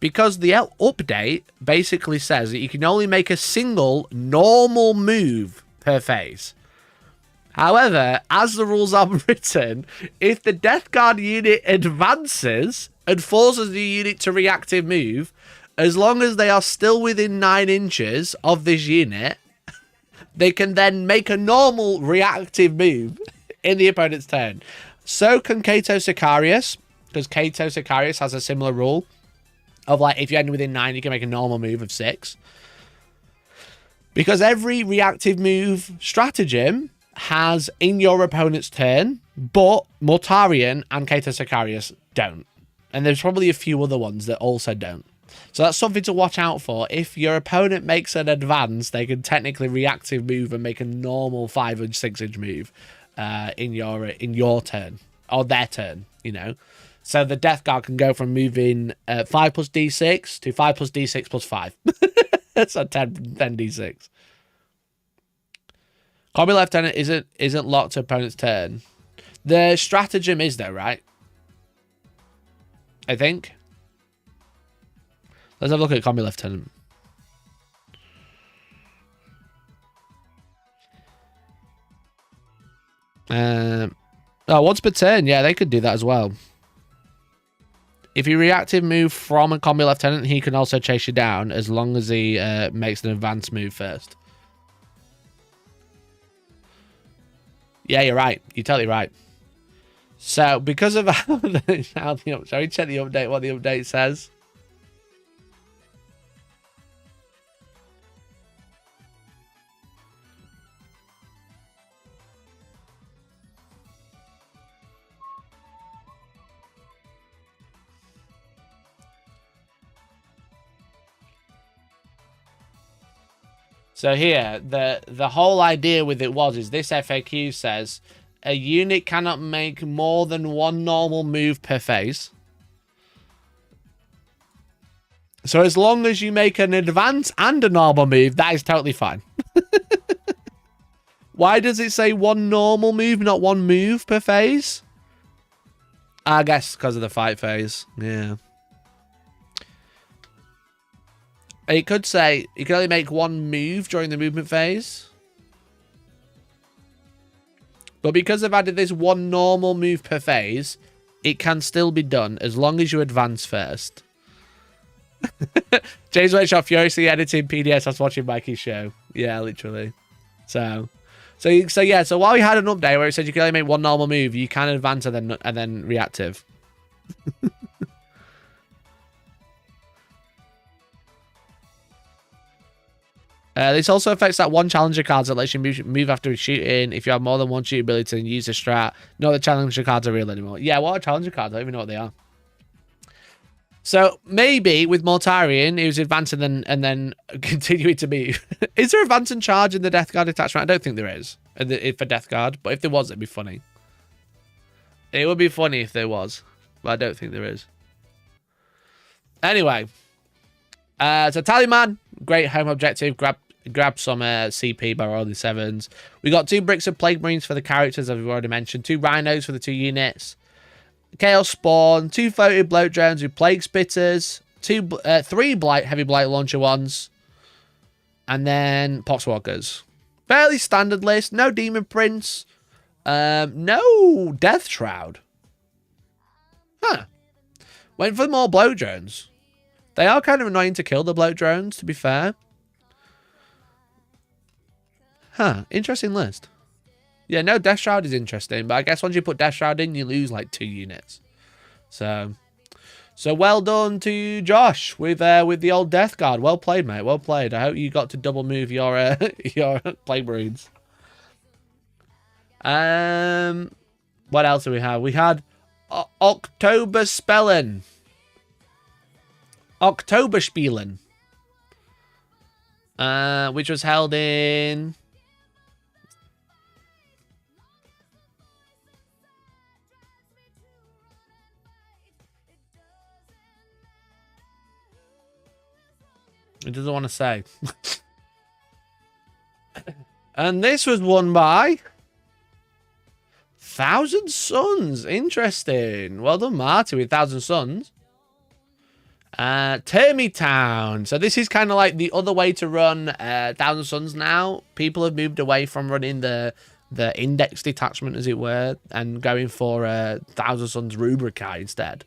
Because the update basically says that you can only make a single normal move per phase. However, as the rules are written, if the Death Guard unit advances and forces the unit to reactive move, as long as they are still within 9 inches of this unit, they can then make a normal reactive move in the opponent's turn. So can Cato Sicarius, because Cato Sicarius has a similar rule of, like, if you end within 9, you can make a normal move of 6. Because every reactive move stratagem has in your opponent's turn, but Mortarion and Cato Sicarius don't. And there's probably a few other ones that also don't. So that's something to watch out for. If your opponent makes an advance, they can technically reactive move and make a normal 5-inch, 6-inch move in your turn, or their turn, you know. So the Death Guard can go from moving 5 plus d6 to 5 plus d6 plus 5. That's a 10 d6. Combi Lieutenant isn't locked to opponent's turn. The stratagem is though, right? I think. Let's have a look at Combi Lieutenant. Once per turn, yeah, they could do that as well. If you reactive move from a Combi Lieutenant, he can also chase you down as long as he makes an advanced move first. Yeah, you're right. You're totally right. So, because of shall we check the update, what the update says? So here, the whole idea with it is this FAQ says a unit cannot make more than 1 normal move per phase. So as long as you make an advance and a normal move, that is totally fine. Why does it say 1 normal move, not 1 move per phase? I guess because of the fight phase. Yeah. It could say you can only make 1 move during the movement phase. But because they've added this 1 normal move per phase, it can still be done as long as you advance first. James Workshop furiously editing PDS whilst watching Mikey's show. Yeah, literally. So yeah, so while we had an update where it said you can only make 1 normal move, you can advance and then reactive. This also affects that 1 challenger cards that lets you move after shooting. If you have more than 1 shoot ability, then use the strat. No, the challenger cards are real anymore. Yeah, what are challenger cards? I don't even know what they are. So maybe with Mortarion, he was advancing and then continuing to move. Is there advance and charge in the Death Guard attachment? I don't think there is for Death Guard, but if there was, it'd be funny. It would be funny if there was, but I don't think there is. Anyway, so Tallyman, great home objective. Grab some CP by rolling 7s. We got 2 bricks of Plague Marines for the characters, as we've already mentioned. 2 Rhinos for the 2 units. Chaos Spawn. 2 floated bloat drones with Plague Spitters. 3 heavy blight launcher ones. And then Poxwalkers. Fairly standard list. No Demon Prince. No Death Shroud. Huh. Went for more bloat drones. They are kind of annoying to kill, the bloat drones, to be fair. Huh, interesting list. Yeah, no, Death Shroud is interesting, but I guess once you put Death Shroud in, you lose like 2 units. So well done to Josh with the old Death Guard. Well played, mate. Well played. I hope you got to double move your your Plague Marines. What else do we have? We had October Spellen. Oktoberspielen. Which was held in... It doesn't want to say. And this was won by 1,000 Suns. Interesting. Well done, Marty, with 1,000 Suns. Termitown. So this is kind of like the other way to run 1,000 Suns now. People have moved away from running the index detachment, as it were, and going for 1,000 Suns Rubrica instead.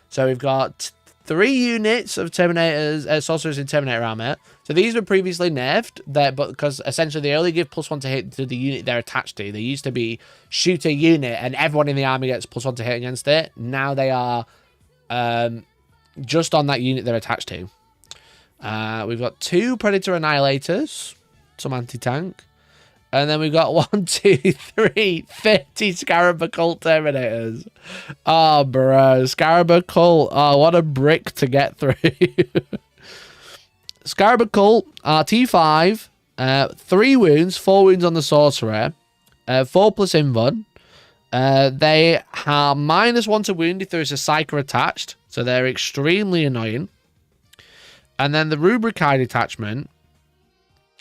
So we've got 3 units of Terminators, sorcerers in Terminator armor. So these were previously nerfed, but because essentially they only give +1 to hit to the unit they're attached to. They used to be shoot a unit and everyone in the army gets +1 to hit against it. Now they are just on that unit they're attached to. We've got 2 Predator Annihilators, some anti-tank. And then we've got 1, 2, 3, 30 Scarab Occult Terminators. Oh, bro. Scarab Occult. Oh, what a brick to get through. Scarab Occult, T5, 3 wounds, 4 wounds on the Sorcerer, 4+ invuln. They have -1 to wound if there is a Psyker attached, so they're extremely annoying. And then the Rubrica detachment,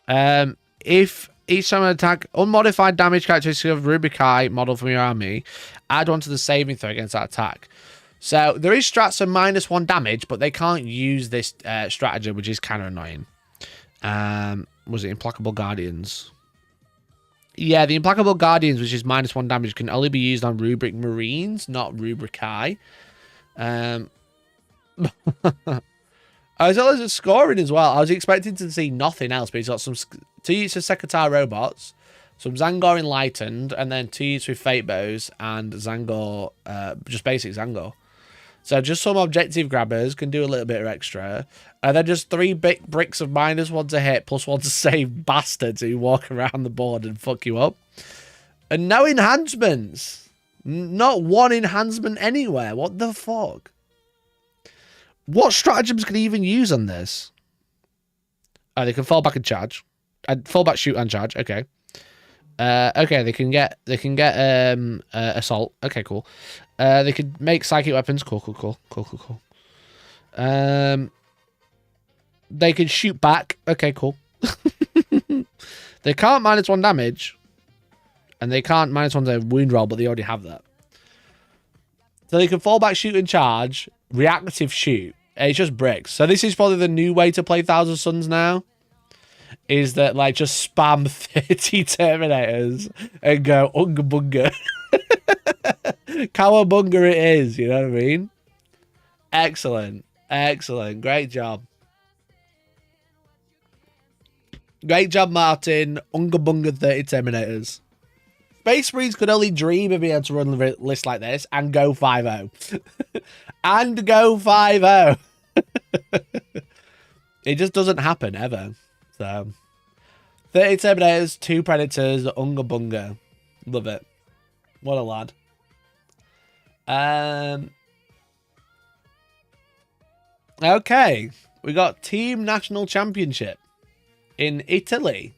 if each time an attack, unmodified damage characteristic of Rubrica model from your army, add 1 to the saving throw against that attack. So there is strats of -1 damage, but they can't use this stratagem, which is kind of annoying. Was it Implacable Guardians? Yeah, the Implacable Guardians, which is -1 damage, can only be used on Rubric Marines, not Rubricae. As well as scoring as well. I was expecting to see nothing else, but he's got some 2 units of Sekitar robots, some Zangor Enlightened, and then 2 units with Fate Bows and Zangor, just basic Zangor. So just some objective grabbers can do a little bit of extra. And then just 3 big bricks of -1 to hit, +1 to save bastards who walk around the board and fuck you up. And no enhancements. Not 1 enhancement anywhere. What the fuck? What stratagems can he even use on this? Oh, they can fall back and charge. Fall back, shoot, and charge. Okay. Okay, they can get assault. Okay, cool. They could make psychic weapons. Cool. They can shoot back. Okay, cool. They can't -1 damage. And they can't -1 to wound roll, but they already have that. So they can fall back, shoot, and charge. Reactive shoot. It's just bricks. So this is probably the new way to play 1,000 Suns now. Is that, like, just spam 30 Terminators and go unga bunga. Cowabunga it is, you know what I mean? Excellent. Excellent. Great job. Great job, Martin. Unga bunga 30 Terminators. Space Marines could only dream of being able to run a list like this and go 5-0. And go 5-0. It just doesn't happen ever. So 30 Terminators, 2 Predators, Unga Bunga. Love it. What a lad. Okay. We got Team National Championship in Italy.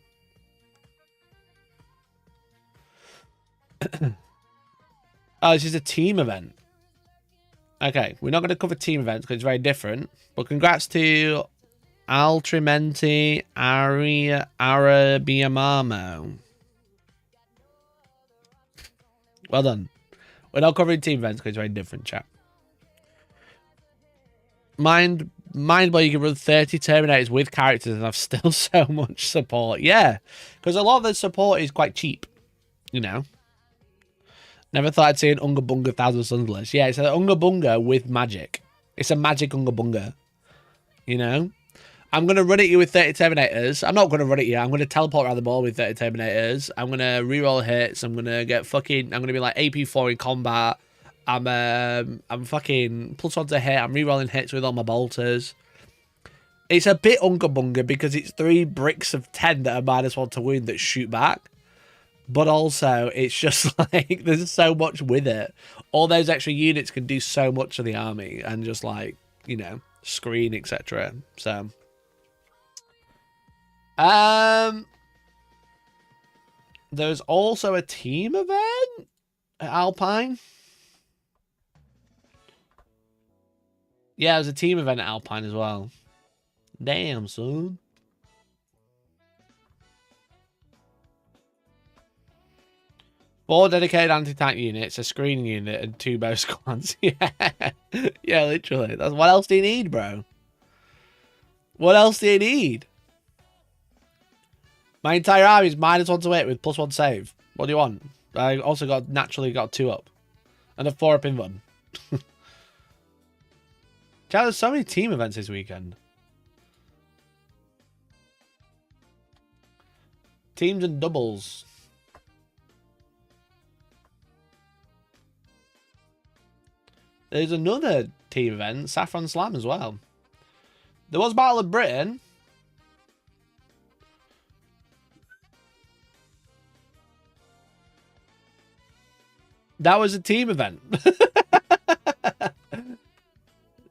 Oh, this is a team event. Okay, we're not going to cover team events because it's very different. But congrats to Altrimenti Arabiamamo. Well done. We're not covering team events because it's very different, chat. Mind blow, you can run 30 Terminators with characters and have still so much support. Yeah, because a lot of the support is quite cheap, you know. Never thought I'd see an Unga Bunga 1,000 Suns list. Yeah, it's an Unga Bunga with magic. It's a magic Unga Bunga. You know? I'm going to run at you with 30 Terminators. I'm not going to run at you. I'm going to teleport around the ball with 30 Terminators. I'm going to reroll hits. I'm going to get fucking... I'm going to be like AP4 in combat. I'm fucking +1 to hit. I'm rerolling hits with all my bolters. It's a bit Unga Bunga because it's 3 bricks of 10 that are -1 to wound that shoot back. But also, it's just like, there's so much with it. All those extra units can do so much of the army and just like, you know, screen, etc. So, there's also a team event at Alpine. Yeah, there's a team event at Alpine as well. Damn, son. Four dedicated anti-tank units, a screening unit, and 2 bow squads. Yeah. Yeah, literally. That's what else do you need, bro? What else do you need? My entire army is -1 to hit with +1 save. What do you want? I also naturally got 2 up. And a 4 up in one. Chad, there's so many team events this weekend. Teams and doubles. There's another team event, Saffron Slam as well. There was Battle of Britain. That was a team event.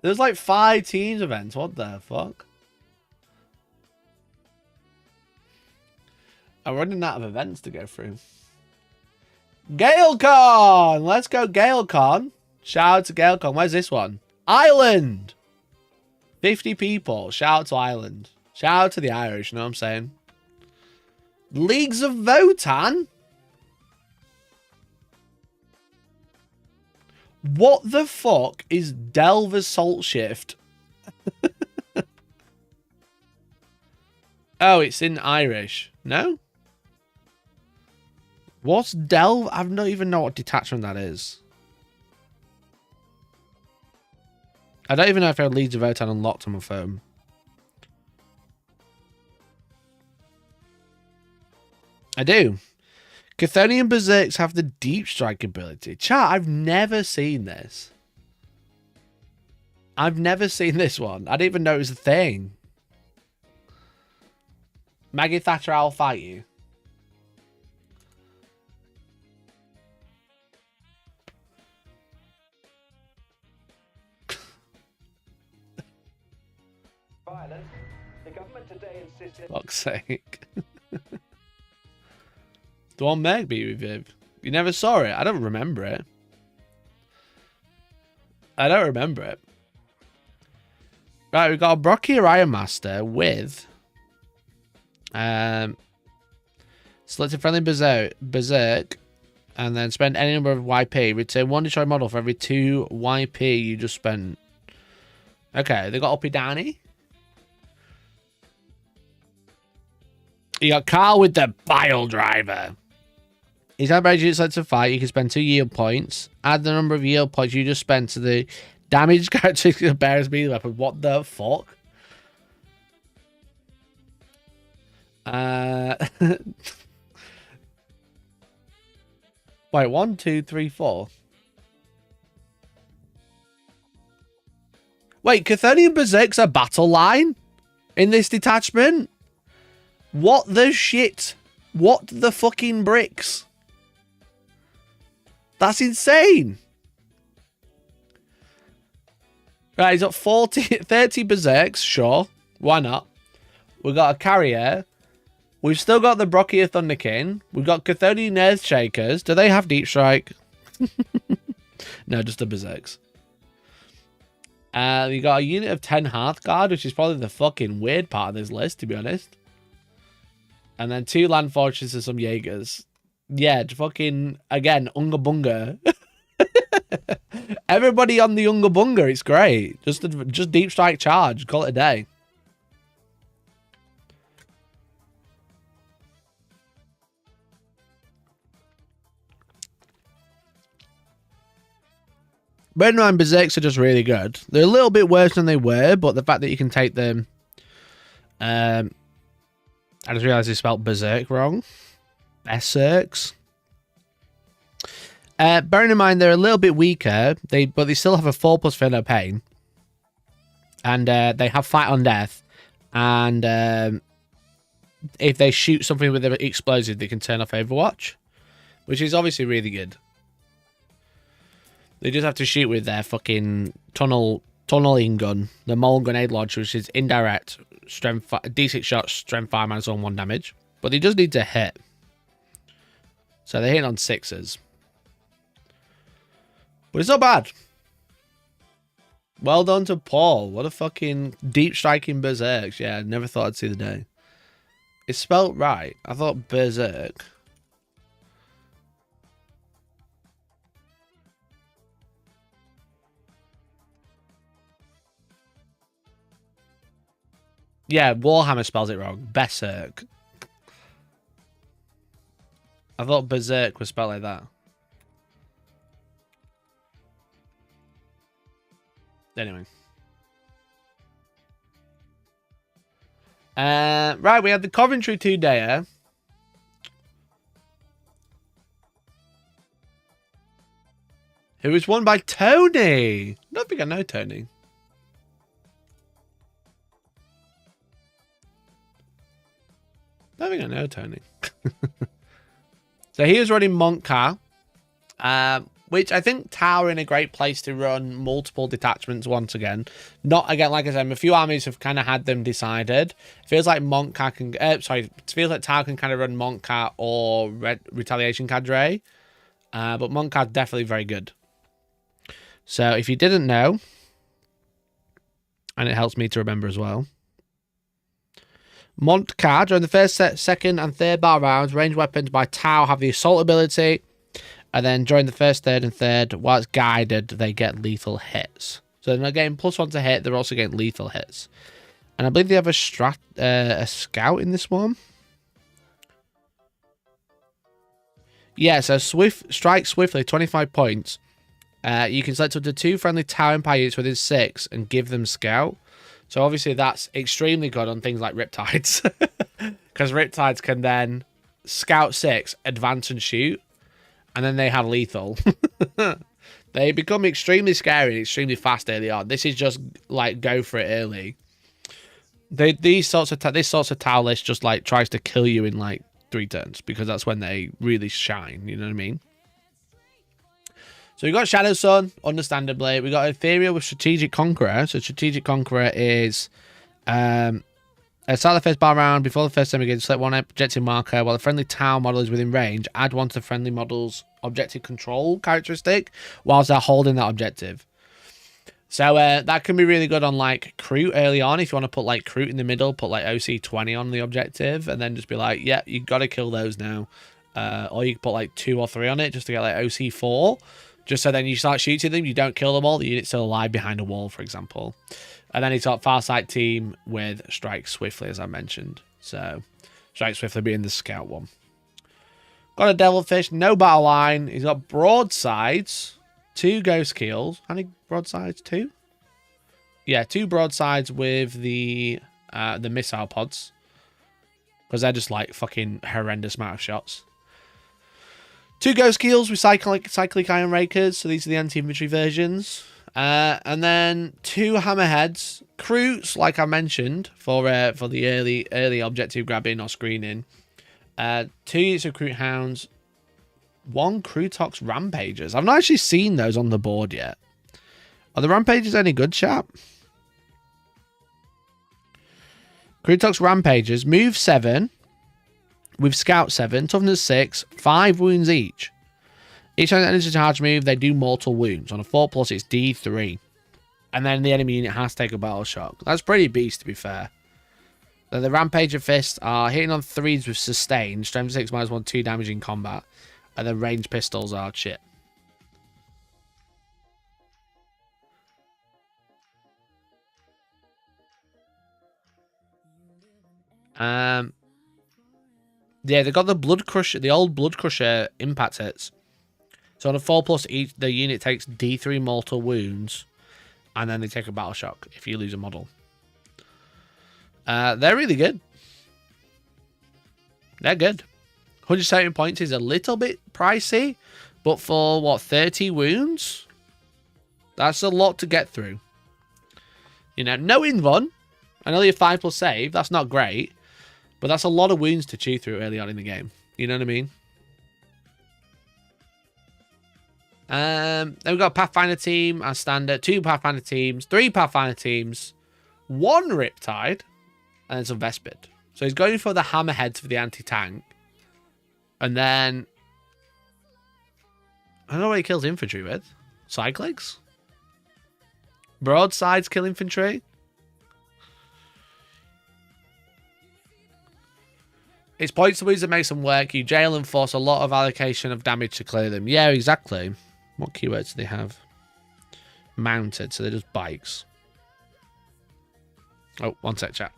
There's like 5 teams events. What the fuck? I'm running out of events to go through. GaleCon! Let's go GaleCon. Shout out to GaleCon. Where's this one? Ireland! 50 people. Shout out to Ireland. Shout out to the Irish, you know what I'm saying? Leagues of Votan? What the fuck is Delve Assault Shift? Oh, it's in Irish. No? What's Delve? I don't even know what detachment that is. I don't even know if I have Leagues of Votan unlocked on my phone. I do. Chthonian Berserks have the deep strike ability. Chat, I've never seen this. I've never seen this one. I didn't even know it was a thing. Maggie Thatcher, I'll fight you. Violence. The government today insisted. Fuck's sake. The one Meg beat with Viv. You never saw it? I don't remember it. I don't remember it. Right, we've got a Brocky Iron Master with selected friendly berserk and then spend any number of YP. Return 1 destroyed model for every 2 YP you just spent. Okay, they got Uppy Danny. You got Carl with the Bile Driver. He's had units select to fight. You can spend 2 yield points. Add the number of yield points you just spent to the damage characteristic of the bearer's melee weapon. What the fuck? Wait, 1, 2, 3, 4. Wait, Chthonian Berserk's a battle line in this detachment? What the shit? What the fucking bricks? That's insane. Right, he's got 30 berserks, sure. Why not? We've got a carrier. We've still got the Brocky of Thunderkin. We've got Chthonian Earthshakers. Do they have deep strike? No, just the berserks. You got a unit of 10 Hearthguard, which is probably the fucking weird part of this list, to be honest. And then 2 Land Fortresses and some Jaegers. Yeah, fucking, again, Unga Bunga. Everybody on the Unga Bunga, it's great. Just deep strike charge, call it a day. Dreadnought and Berserks are just really good. They're a little bit worse than they were, but the fact that you can take them... I just realised I spelled Berserk wrong. Berserks. Bearing in mind they're a little bit weaker, but they still have a 4+ for no pain. And they have fight on death. And if they shoot something with an explosive, they can turn off Overwatch. Which is obviously really good. They just have to shoot with their fucking tunneling gun. The Mole Grenade Launcher, which is indirect, strength D6 shots, strength 5 -1 1 damage. But they just need to hit. So they're hitting on 6s. But it's not bad. Well done to Paul. What a fucking deep striking berserks. Yeah, I never thought I'd see the day. It's spelt right. I thought berserk. Yeah, Warhammer spells it wrong. Berserk. I thought berserk was spelled like that. Anyway. Right, we had the Coventry 2-dayer. Who was won by Tony. I don't think I know Tony. I don't think I know Tony. So he was running Montcar, which I think Tower in a great place to run multiple detachments once again. Not again, like I said, a few armies have kind of had them decided. Feels like Montcar can, it feels like Tower can kind of run Montcar or Retaliation Cadre, but Montcar's definitely very good. So if you didn't know, and it helps me to remember as well. Montcar, during the first, second, and third bar rounds, ranged weapons by Tau have the assault ability. And then during the first, third, and third, while it's guided, they get lethal hits. So they're not getting +1 to hit, they're also getting lethal hits. And I believe they have a scout in this one. Yeah, so strike swiftly, 25 points. You can select up to 2 friendly Tower Empire units within 6 and give them scout. So obviously that's extremely good on things like Riptides. Because Riptides can then scout 6, advance and shoot. And then they have lethal. They become extremely scary and extremely fast early on. This is just like go for it early. This sorts of Tau list just like tries to kill you in like 3 turns. Because that's when they really shine. You know what I mean? So we got Shadow Sun, understandably. We got Ethereal with Strategic Conqueror. So Strategic Conqueror is start the first bar round. Before the first time begins, select one objective marker. While the friendly tower model is within range, add 1 to the friendly model's objective control characteristic whilst they're holding that objective. So that can be really good on like Kroot early on. If you want to put like Kroot in the middle, put like OC20 on the objective and then just be like, yeah, you got to kill those now. Or you can put like 2 or 3 on it just to get like OC4. Just so then you start shooting them, you don't kill them all, the unit's still alive behind a wall, for example. And then he's got Farsight team with Strike Swiftly, as I mentioned. So, Strike Swiftly being the scout one. Got a Devilfish, no battle line. He's got broadsides, 2 ghost keels. How many broadsides? 2? Yeah, 2 broadsides with the missile pods. Because they're just like fucking horrendous amount of shots. 2 ghost keels with cyclic iron rakers, so these are the anti-infantry versions. And then 2 hammerheads, Kroots, like I mentioned, for the early objective grabbing or screening. 2 units of Kroot hounds, 1 Krootox rampagers. I've not actually seen those on the board yet. Are the rampagers any good, chap? Krootox rampagers, move 7. With Scout 7, toughness 6, 5 wounds each. Each time they enter a charge move, they do mortal wounds. On a 4+, it's D3. And then the enemy unit has to take a battle shock. That's pretty beast, to be fair. Then the Rampager Fists are hitting on 3s with sustain. Strength 6 -1, 2 damage in combat. And then ranged pistols are shit. Yeah, they got the Blood Crusher, the old Blood Crusher impact hits. So on a 4+, each the unit takes D3 mortal wounds, and then they take a battle shock if you lose a model. They're really good. They're good. 170 points is a little bit pricey, but for what, 30 wounds? That's a lot to get through. You know, no invuln, and only a 5+ save. That's not great. But that's a lot of wounds to chew through early on in the game. You know what I mean? Then we've got a Pathfinder team as standard. 2 Pathfinder teams. 3 Pathfinder teams. 1 Riptide. And then some Vespid. So he's going for the Hammerheads for the anti-tank. And then... I don't know what he kills infantry with. Cyclics? Broadsides kill infantry. It's points to lose that makes them work. You jail and force a lot of allocation of damage to clear them. Yeah, exactly. What keywords do they have? Mounted, so they're just bikes. Oh, one sec, chat.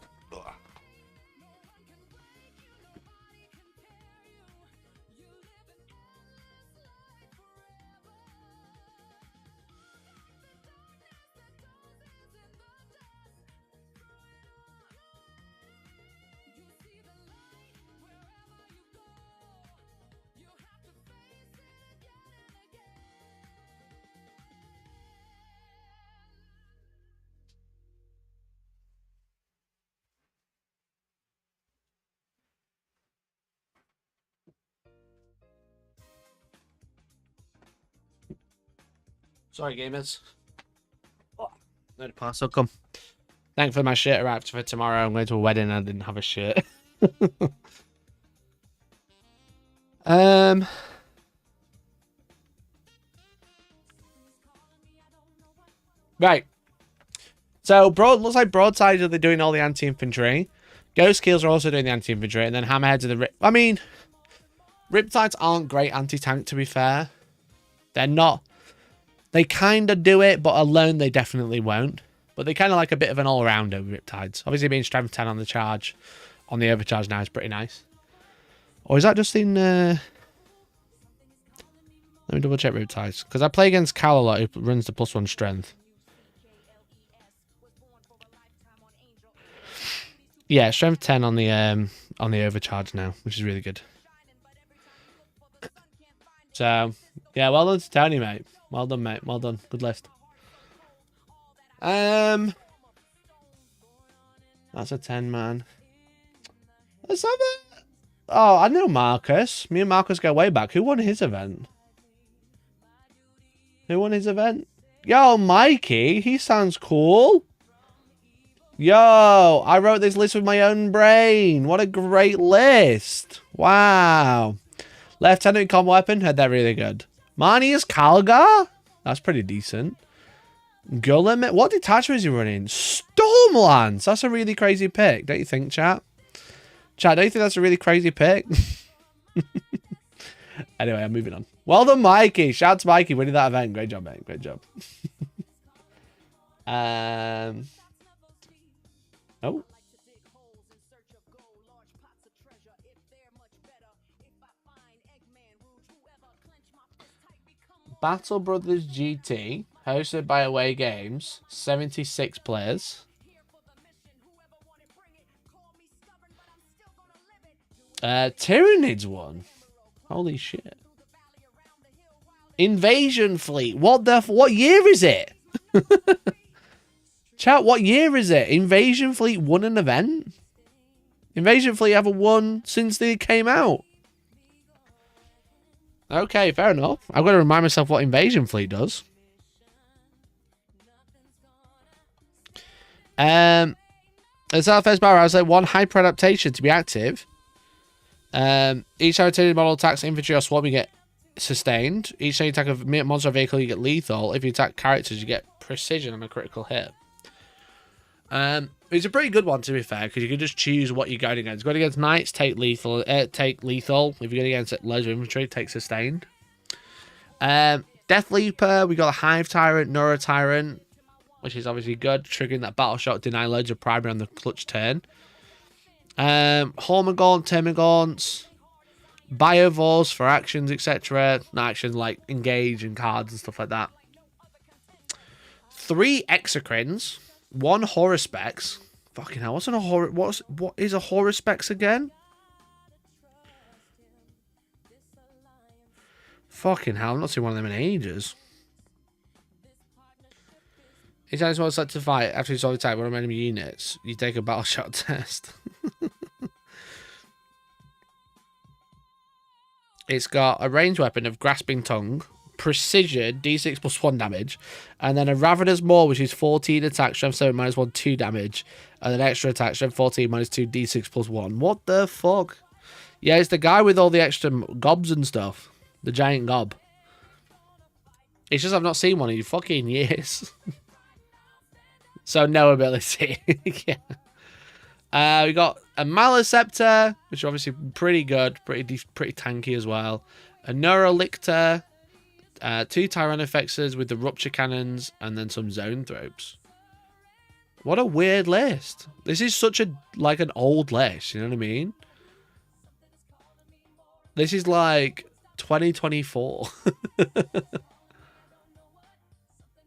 Sorry, gamers. No parcel come. Thankfully, my shirt arrived for tomorrow. I'm going to a wedding and I didn't have a shirt. Right. So, looks like broadsides are they doing all the anti-infantry. Ghost keels are also doing the anti-infantry. And then hammerheads are the... I mean, riptides aren't great anti-tank, to be fair. They're not... They kind of do it, but alone they definitely won't. But they kind of like a bit of an all-rounder with riptides. Obviously being strength 10 on the charge, on the overcharge now is pretty nice. Or is that just in... Let me double check riptides. Because I play against Cal a lot who runs the +1 strength. Yeah, strength 10 on the overcharge now, which is really good. So, yeah, well done to Tony, mate. Well done, mate. Well done. Good list. That's a 10, man. Let's have it. Oh, I know Marcus. Me and Marcus go way back. Who won his event? Who won his event? Yo, Mikey. He sounds cool. Yo, I wrote this list with my own brain. What a great list. Wow. Lieutenant Com Weapon. Heard that really good. Marnius Calgar? That's pretty decent. Gullim. What detachment is he running? Stormlance. That's a really crazy pick. Don't you think, chat? Chat, don't you think that's a really crazy pick? Anyway, I'm moving on. Well done, Mikey. Shout out to Mikey winning that event. Great job, mate. Great job. Oh. Battle Brothers GT, hosted by Away Games, 76 players. Tyranids won. Holy shit. Invasion Fleet. What year is it? Chat, what year is it? Invasion Fleet won an event? Invasion Fleet haven't won since they came out. Okay, fair enough. I've got to remind myself what Invasion Fleet does. The Southwest Barrow has like one hyper adaptation to be active. Each time a model attacks infantry or swarm, you get sustained. Each time you attack a monster or vehicle, you get lethal. If you attack characters, you get precision on a critical hit. It's a pretty good one, to be fair, because you can just choose what you're going against. Going against knights, take lethal. Take lethal. If you're going against loads of infantry, take sustained. Death Leaper, we got a Hive Tyrant, Neuro Tyrant, which is obviously good, triggering that battle shot, deny loads of primary on the clutch turn. Hormagaunt, Termagaunts, Biovores for actions, etc. Not actions like engage and cards and stuff like that. 3 Exocrines, 1 Horospex. Fucking hell, what is a Horospex again? Fucking hell, I've not seen one of them in ages. Each time someone starts to fight, after you solve the attack one of enemy units, you take a battle shot test. It's got a ranged weapon of Grasping Tongue, Precision, D6 plus 1 damage, and then a Ravener's Maw, which is 14 attack, strength 7 minus 1, 2 damage, and then extra attack, strength 14 minus 2, D6 plus 1. What the fuck? Yeah, it's the guy with all the extra gobs and stuff. The giant gob. It's just I've not seen one in fucking years. So no ability. Yeah. We got a Maliceptor, which is obviously pretty good, pretty tanky as well. A Neurolictor, 2 Tyrannofexes with the Rupture Cannons, and then some Zoanthropes. What a weird list. This is such an old list, you know what I mean? This is like 2024.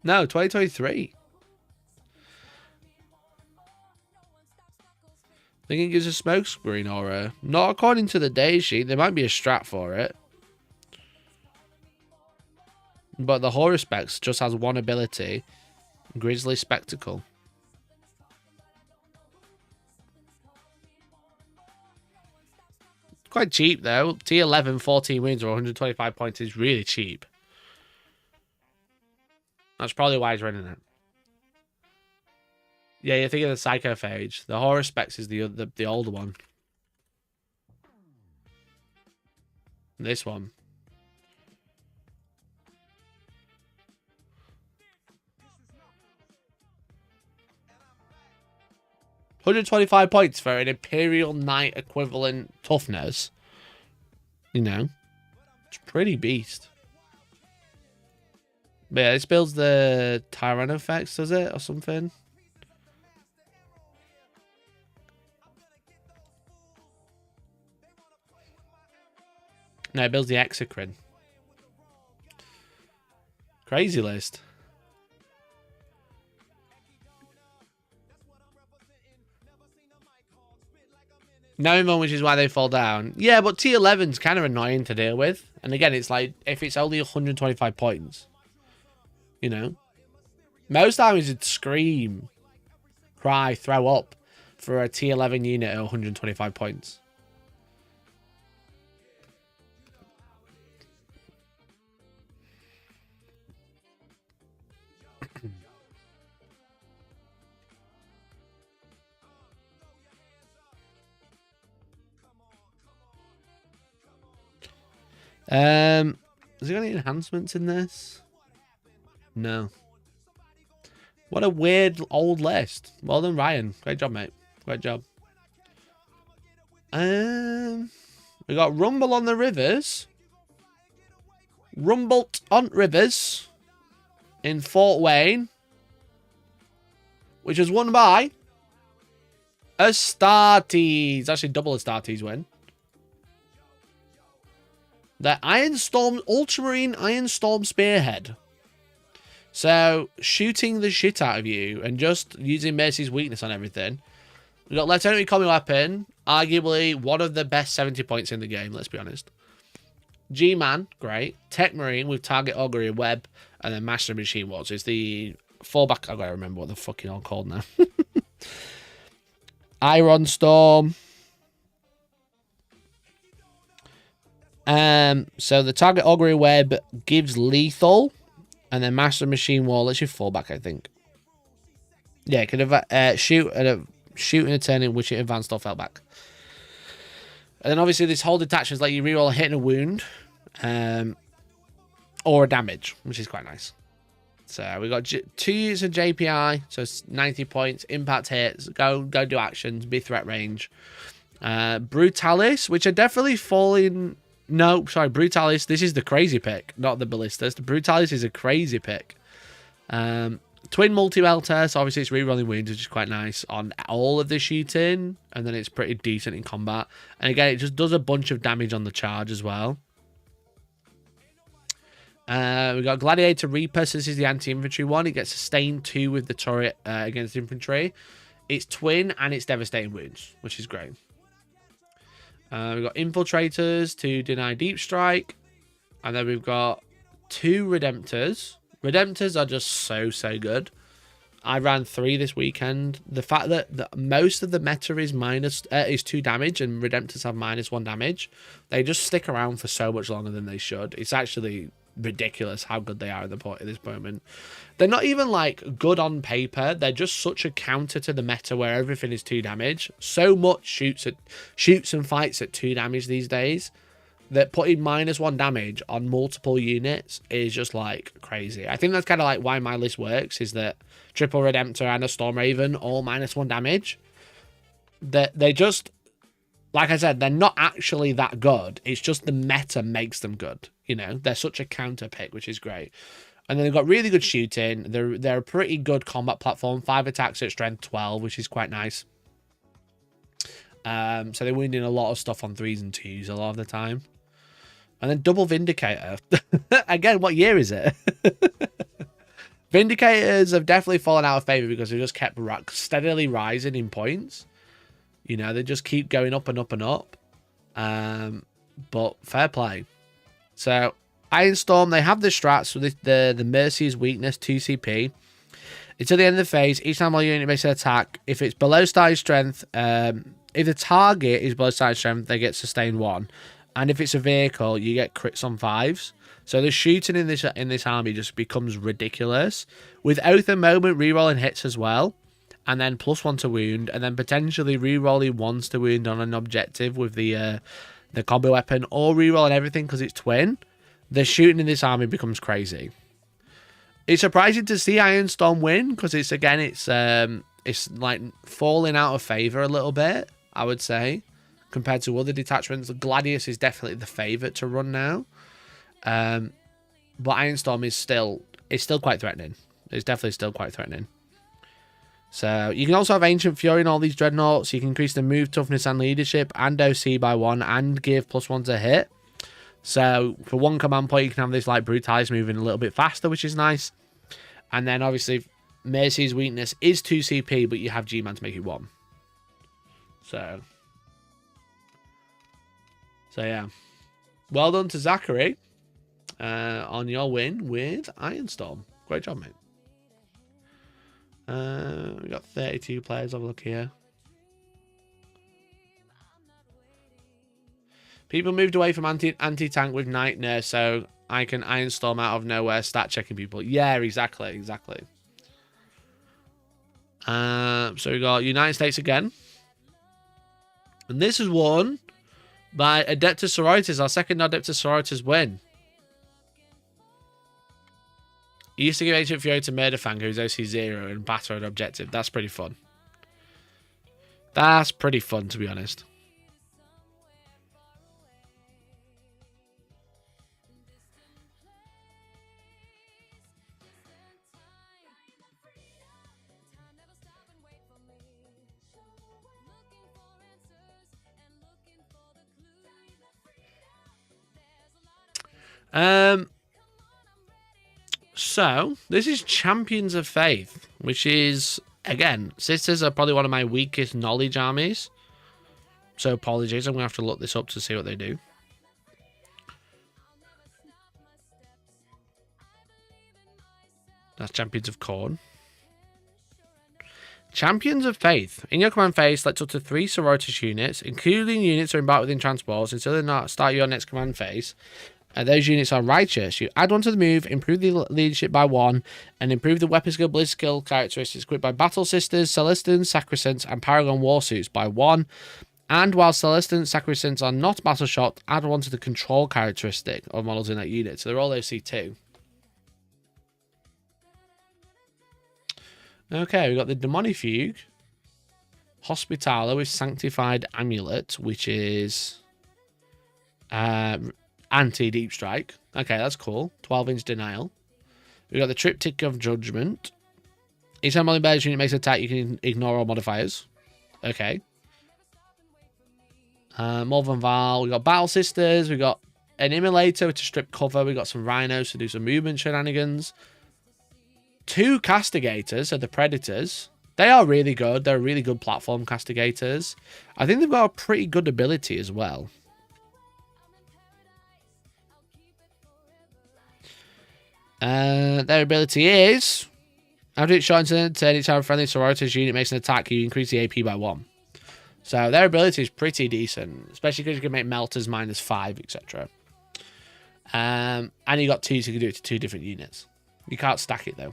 No, 2023. I think it gives a smokescreen aura. Not according to the day sheet. There might be a strat for it. But the Horror Specs just has one ability. Grisly Spectacle. Quite cheap though. T11, 14 wins or 125 points is really cheap. That's probably why he's running it. Yeah, you're thinking of the Psychophage. The Horror Specs is the older one. This one. $125 points for an Imperial Knight equivalent toughness. You know, it's pretty beast. But yeah, this builds the Tyrannofex, does it? Or something? No, it builds the Exocrine. Crazy list. Knowing one, which is why they fall down. Yeah, but T11's kind of annoying to deal with. And again, it's like, if it's only 125 points, you know? Most times it'd scream, cry, throw up for a T11 unit at 125 points. Has it got any enhancements in this? No. What a weird old list. Well done, Ryan. Great job, mate. Great job. We got Rumble on the Rivers. Rumbled on Rivers in Fort Wayne, which was won by Astartes. Actually, double Astartes win. The Ironstorm, Ultramarine Ironstorm Spearhead. So, shooting the shit out of you and just using Mercy's weakness on everything. We've got Lieutenant Combi Weapon, arguably one of the best 70 points in the game, let's be honest. G-Man, great. Tech Marine with Target Augury Web, and then Master Machine Wars. It's the fallback. I've got to remember what they're fucking all called now. Iron Storm. So the Target Augury Web gives lethal, and then Master Machine Wall lets you fallback, I think. Yeah, it could shoot in a turn in which it advanced or fell back. And then obviously this whole detachment is like you reroll a hit and a wound, or a damage, which is quite nice. So we got 2 units of JPI, so it's 90 points, impact hits, go do actions, be threat range. Brutalis, which are definitely falling. No, sorry, Brutalis. This is the crazy pick, not the Ballistas. The Brutalis is a crazy pick. Twin multi-melter, so obviously it's rerolling wounds, which is quite nice on all of the shooting, and then it's pretty decent in combat. And again, it just does a bunch of damage on the charge as well. We got Gladiator Reaper, so this is the anti-infantry one. It gets sustained 2 with the turret against infantry. It's twin and it's devastating wounds, which is great. We've got Infiltrators to deny deep strike. And then we've got 2 Redemptors. Redemptors are just so good. I ran 3 this weekend. The fact that most of the meta is 2 damage and Redemptors have -1 damage. They just stick around for so much longer than they should. It's actually ridiculous how good they are at this moment. They're not even like good on paper. They're just such a counter to the meta where everything is 2 damage. So much shoots and fights at 2 damage these days that putting -1 damage on multiple units is just like crazy. I think that's kind of like why my list works, is that Triple Redemptor and a Stormraven all -1 damage. That they just, like I said, they're not actually that good. It's just the meta makes them good. You know, they're such a counter pick, which is great. And then they've got really good shooting. They're a pretty good combat platform. 5 attacks at strength 12, which is quite nice. So they're wounding a lot of stuff on 3s and 2s a lot of the time. And then double Vindicator. Again, what year is it? Vindicators have definitely fallen out of favor because they just kept steadily rising in points. You know, they just keep going up and up and up. But fair play. So, Ironstorm, they have the strats with the Mercy's weakness, 2 CP. Until the end of the phase, each time while unit makes an attack, if it's below starting strength, if the target is below starting strength, they get sustained 1. And if it's a vehicle, you get crits on 5s. So the shooting in this army just becomes ridiculous. With Oath and Moment rerolling hits as well. And then +1 to wound. And then potentially rerolling 1s to wound on an objective with the combo weapon. Or rerolling everything because it's twin. The shooting in this army becomes crazy. It's surprising to see Ironstorm win. Because it's like falling out of favour a little bit, I would say. Compared to other detachments. Gladius is definitely the favourite to run now. But Ironstorm is still quite threatening. It's definitely still quite threatening. So you can also have Ancient Fury in all these dreadnoughts. You can increase the move, toughness, and leadership, and OC by 1, and give +1 to hit. So for 1 command point, you can have this like Brutalize moving a little bit faster, which is nice. And then obviously Mercy's weakness is 2 CP, but you have G-Man to make it 1. So yeah. Well done to Zachary on your win with Ironstorm. Great job, mate. We got 32 players. Have a look here. People moved away from anti-tank with Night Nurse, so I can Ironstorm out of nowhere, stat checking people. Yeah, exactly. So we got United States again. And this is won by Adeptus Sororitas, our second Adeptus Sororitas win. He used to give Ancient Fury to Murderfang, who's OC 0, and batter an objective. That's pretty fun. That's pretty fun, to be honest. So this is Champions of Faith, which is, again, Sisters are probably one of my weakest knowledge armies. So apologies, I'm going to have to look this up to see what they do. That's Champions of Corn. Champions of Faith. In your command phase, select up to 3 Sororitas units, including units that are embarked within transports, until they start your next command phase. Those units are righteous. You add 1 to the move, improve the leadership by 1, and improve the weapon skill, blitz skill characteristics equipped by Battle Sisters, Celestins, Sacrosancts, and Paragon Warsuits by 1. And while Celestins, Sacrosancts are not battle shocked, add 1 to the control characteristic of models in that unit. So they're all OC2. Okay, we've got the Demonifuge, Hospitaller with Sanctified Amulet, which is anti-deep strike. Okay, that's cool. 12-inch denial. We've got the Triptych of Judgment. Each time Molly unit makes an attack, you can ignore all modifiers. Okay. Morven Val. We've got Battle Sisters. We've got an Immolator to strip cover. We've got some Rhinos to do some movement shenanigans. 2 Castigators, so the Predators. They are really good. They're really good platform Castigators. I think they've got a pretty good ability as well. Their ability is, after it's shot into the turn, each time a friendly Sororitas unit makes an attack, you increase the AP by 1. So their ability is pretty decent, especially because you can make melters -5, etc. And you got 2, so you can do it to 2 different units. You can't stack it though.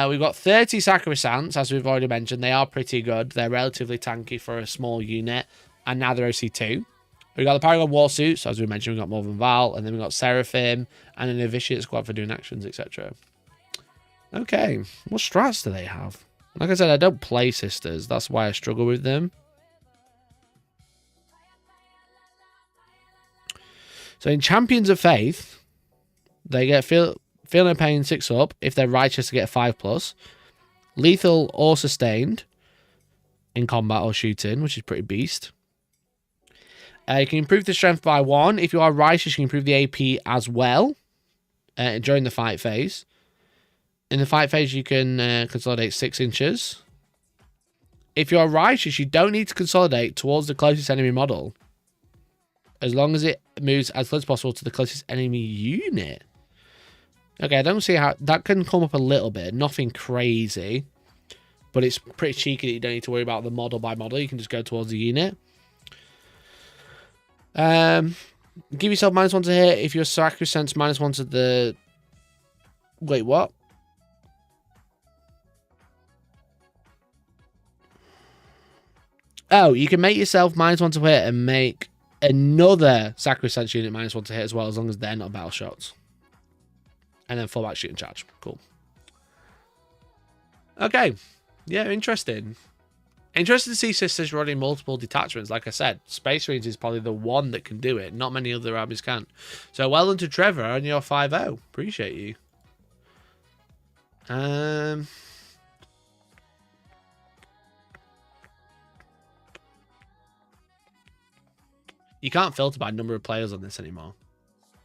We've got 30 Sacrosancts, as we've already mentioned. They are pretty good. They're relatively tanky for a small unit, and now they're OC2. We got the Paragon War Suits, as we mentioned, we got more than Val, and then we got Seraphim, and an Novitiate Squad for doing actions, etc. Okay, what strats do they have? Like I said, I don't play Sisters, that's why I struggle with them. So in Champions of Faith, they get Feel No Pain 6 up. If they're righteous, they get 5+. Lethal or sustained in combat or shooting, which is pretty beast. You can improve the strength by 1. If you are righteous, you can improve the AP as well during the fight phase. In the fight phase, you can consolidate 6 inches. If you are righteous, you don't need to consolidate towards the closest enemy model, as long as it moves as close as possible to the closest enemy unit. Okay, I don't see how... That can come up a little bit. Nothing crazy. But it's pretty cheeky that you don't need to worry about the model by model. You can just go towards the unit. Give yourself -1 to hit. If you're sacrosanct, -1 to the... Wait, what? Oh, you can make yourself -1 to hit and make another sacrosanct unit -1 to hit as well, as long as they're not battle shots. And then fallback shooting charge. Cool. Okay. Yeah, interesting. Interesting to see Sisters running multiple detachments. Like I said, Space Marines is probably the one that can do it. Not many other armies can. So well done to Trevor on your 5-0. Appreciate you. You can't filter by number of players on this anymore.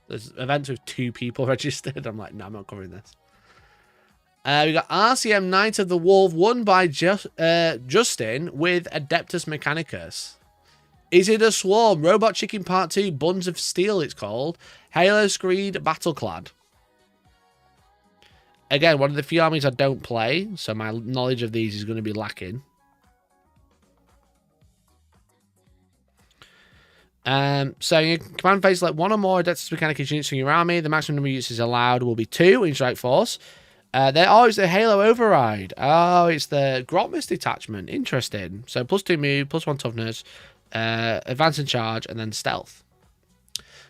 There's events with 2 people registered. I'm like, no, I'm not covering this. We got RCM Knight of the Wolf, won by Justin with Adeptus Mechanicus. Is it a Swarm? Robot Chicken Part 2, Buns of Steel, it's called. Halo Screed Battleclad. Again, one of the few armies I don't play, so my knowledge of these is going to be lacking. So in your command phase, select 1 or more Adeptus Mechanicus units from your army. The maximum number of units allowed will be 2 in Strike Force. It's the Halo Override. Oh, it's the Grotmus detachment. Interesting. So +2 move, +1 toughness, advance and charge, and then stealth.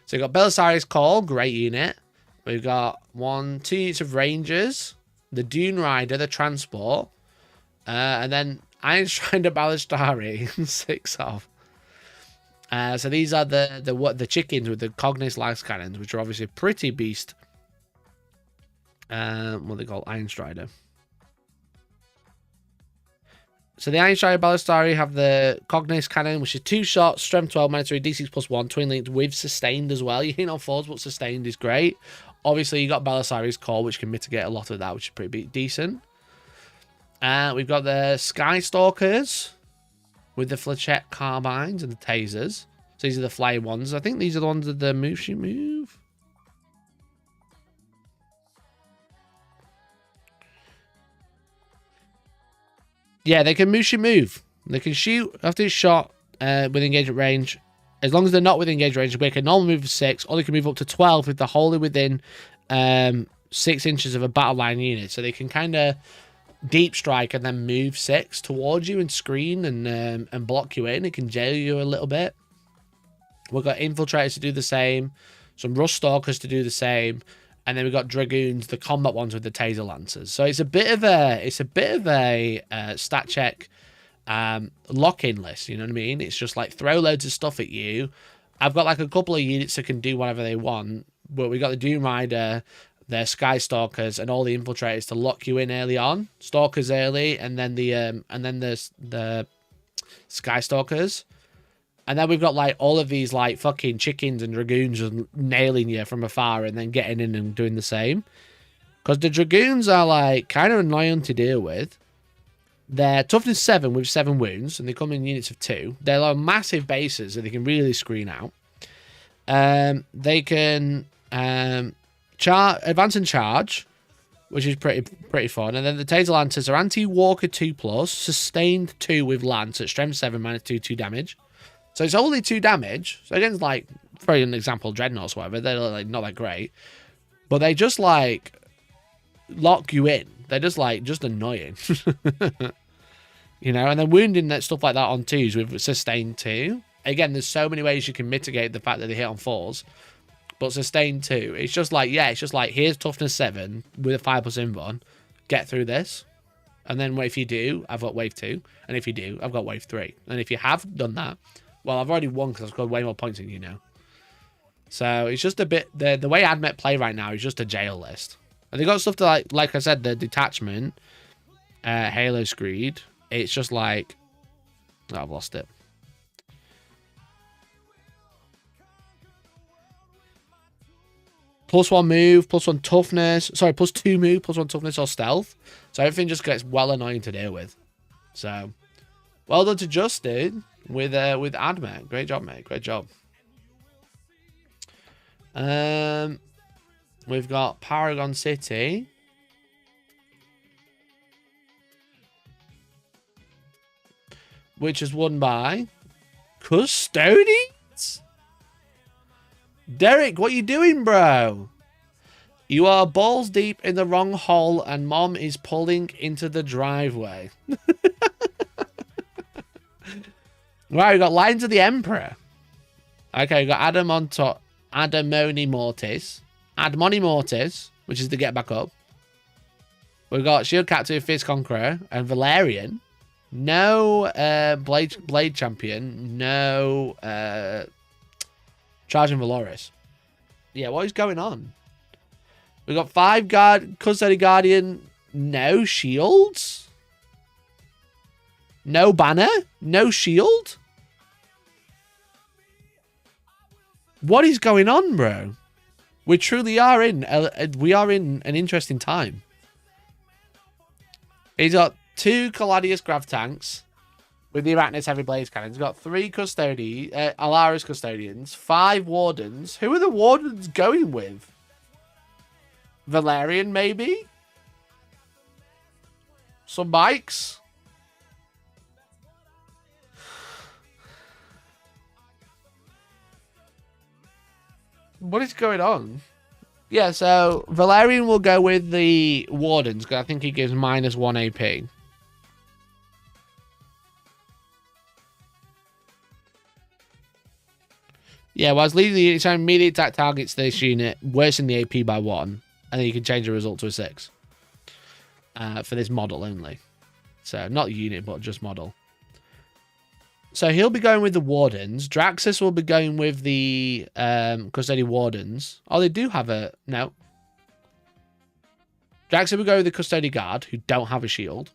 So we've got Belisarius Call, great unit. We've got 2 units of Rangers, the Dune Rider, the Transport, and then Iron Strider Ballistari, 6 of. So these are the chickens with the Cognis Lax Cannons, which are obviously pretty beast. What they call Iron Strider. So the Iron Strider Ballistari have the Cognis Cannon, which is 2 shots, strength 12, -3, d6 +1, twin linked with sustained as well. You hit on 4s, but sustained is great. Obviously, you got Belisarius Call, which can mitigate a lot of that, which is pretty decent. We've got the Sky Stalkers with the Flechette Carbines and the Tasers. So these are the flying ones. I think these are the ones that the move. Yeah, they can move. They can shoot after it's shot with engagement range. As long as they're not within engagement range, they can normally move 6, or they can move up to 12 if they're wholly within 6 inches of a battle line unit. So they can kind of deep strike and then move 6 towards you and screen and block you in. It can jail you a little bit. We've got infiltrators to do the same, some rust stalkers to do the same, and then we've got dragoons, the combat ones with the taser lancers. So it's a bit of a stat check lock-in list. You know what I mean? It's just like throw loads of stuff at you. I've got like a couple of units that can do whatever they want, but we got the Doom Rider, the Sky Stalkers, and all the infiltrators to lock you in early on. Stalkers early, and then the Sky Stalkers. And then we've got like all of these like fucking chickens and dragoons just nailing you from afar and then getting in and doing the same. Because the dragoons are like kind of annoying to deal with. They're toughness 7 with 7 wounds, and they come in units of 2. They're like massive bases, so they can really screen out. They can advance and charge, which is pretty fun. And then the Taser Lancers are anti-walker 2+, sustained 2 with lance at strength 7 -2 damage. So it's only 2 damage. So against, like, for an example, dreadnoughts or whatever, they're like not that great. But they just like lock you in. They're just like annoying. You know, and then wounding that stuff like that on 2s with sustained 2. Again, there's so many ways you can mitigate the fact that they hit on 4s. But sustain 2, it's just like, yeah, it's just like, here's toughness 7 with a 5+ invuln. Get through this. And then if you do, I've got wave 2. And if you do, I've got wave 3. And if you have done that, well, I've already won because I've scored way more points than you now. So it's just a bit, the way Admech play right now is just a jail list. And they got stuff to like I said, the detachment, Halo Screed. It's just like, oh, I've lost it. +1 move, +1 toughness. Sorry, +2 move, +1 toughness or stealth. So everything just gets well annoying to deal with. So, well done to Justin with Admech. Great job, mate. Great job. We've got Paragon City. Which is won by Custodians? Derek, what you doing, bro? You are balls deep in the wrong hole and mom is pulling into the driveway. Right, we got Lines of the Emperor. Okay, we got Adamoni Mortis, which is the get back up. We've got Shield Captain, Fierce Conqueror, and Valerian. No Blade Champion. No Charging Valoris. Yeah, what is going on? We've got 5 Custody Guardian. No shields. No banner. No shield. What is going on, bro? We truly are in an interesting time. He's got 2 Caladius Grav Tanks with the Arachnids Heavy Blaze Cannons. He's got 3 Alaris Custodians, 5 Wardens. Who are the Wardens going with? Valerian, maybe? Some bikes? What is going on? Yeah, so Valerian will go with the Wardens, because I think he gives -1 AP. Yeah, whilst leading the unit, immediate attack targets this unit, worsen the AP by 1, and then you can change the result to a 6. For this model only. So, not unit, but just model. So, he'll be going with the Wardens. Draxus will be going with the Custodian Wardens. Oh, they do have a... No. Draxus will go with the Custodian Guard, who don't have a shield.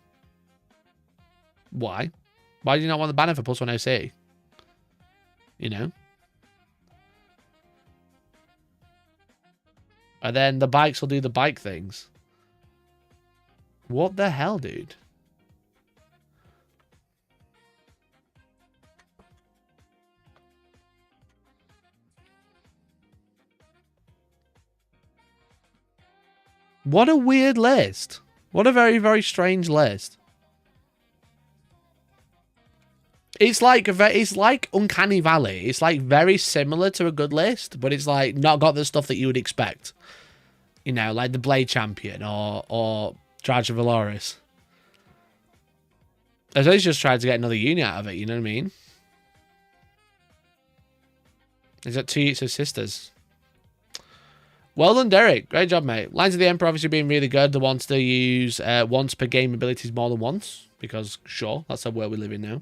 Why? Why do you not want the banner for +1 OC? You know? And then the bikes will do the bike things. What the hell, dude? What a weird list. What a very, very strange list. It's like Uncanny Valley. It's like very similar to a good list, but it's like not got the stuff that you would expect. You know, like the Blade Champion or Charger Valoris. I suppose just tried to get another unit out of it, you know what I mean? Is that 2 Yitzhak sisters? Well done, Derek. Great job, mate. Lines of the Emperor obviously being really good. The ones to use once per game abilities more than once. Because, sure, that's the world we live in now.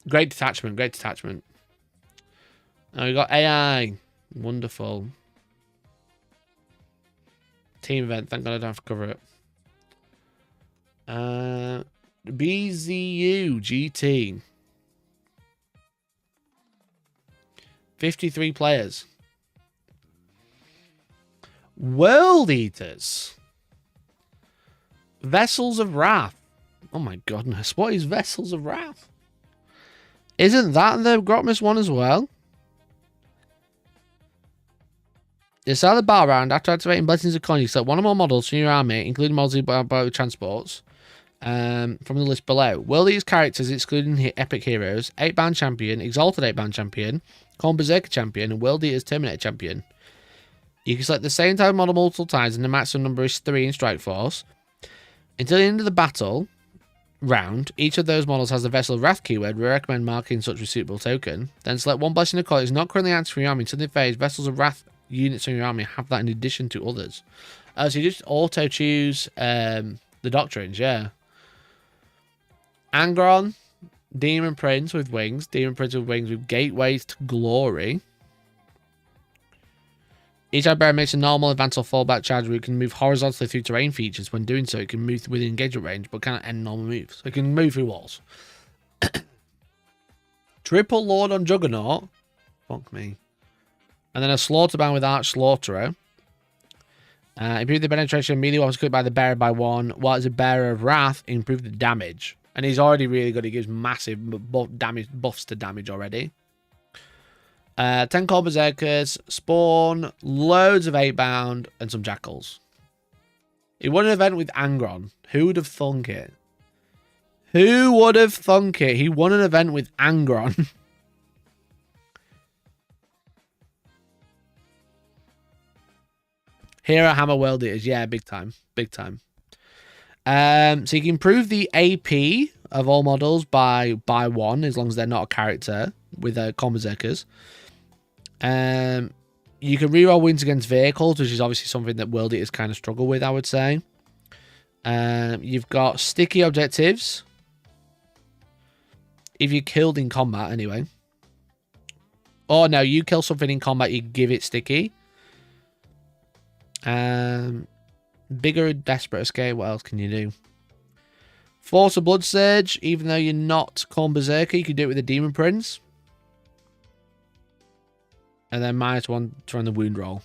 Great detachment. Great detachment. Oh, we got AI. Wonderful. Team event. Thank God I don't have to cover it. BZU GT. 53 players. World Eaters. Vessels of Wrath. Oh my goodness. What is Vessels of Wrath? Isn't that the Grotmus one as well? You start the battle round after activating Blessings of Con. You select one or more models from your army, including models by transports, from the list below. World Eaters characters excluding epic heroes, 8-bound champion, exalted 8-bound champion, Corn Berserker champion, and World Eaters Terminator champion. You can select the same type of model multiple times, and the maximum number is 3 in Strike Force. Until the end of the battle, round, each of those models has the Vessel of Wrath keyword. We recommend marking such with suitable token. Then select one blessing of color. It's not currently active for your army. Until the phase, Vessels of Wrath units in your army have that in addition to others. So you just auto choose the doctrines, yeah. Angron, Demon Prince with wings. Demon Prince with wings with gateways to glory. Each bearer makes a normal advance or fallback charge where it can move horizontally through terrain features. When doing so, it can move within engagement range, but cannot end normal moves. So it can move through walls. Triple Lord on Juggernaut. Fuck me. And then a Slaughterbound with Arch Slaughterer. Improve the penetration immediately once clicked by the bearer by 1. While it's a bearer of Wrath, improve the damage. And he's already really good. He gives massive buffs to damage already. 10 core berserkers, spawn, loads of 8-bound, and some jackals. He won an event with Angron. Who would have thunk it? Who would have thunk it? He won an event with Angron. Hero Hammer World Eaters. Yeah, big time. Big time. So you can improve the AP of all models by 1, as long as they're not a character with core berserkers. You can reroll wins against vehicles, which is obviously something that World Eaters kind of struggle with, I would say. You've got sticky objectives. If you're killed in combat, anyway. Or no, you kill something in combat, you give it sticky. Bigger desperate escape. What else can you do? Force of Blood Surge. Even though you're not Corn Berserker, you can do it with a Demon Prince. And then -1 to run the wound roll.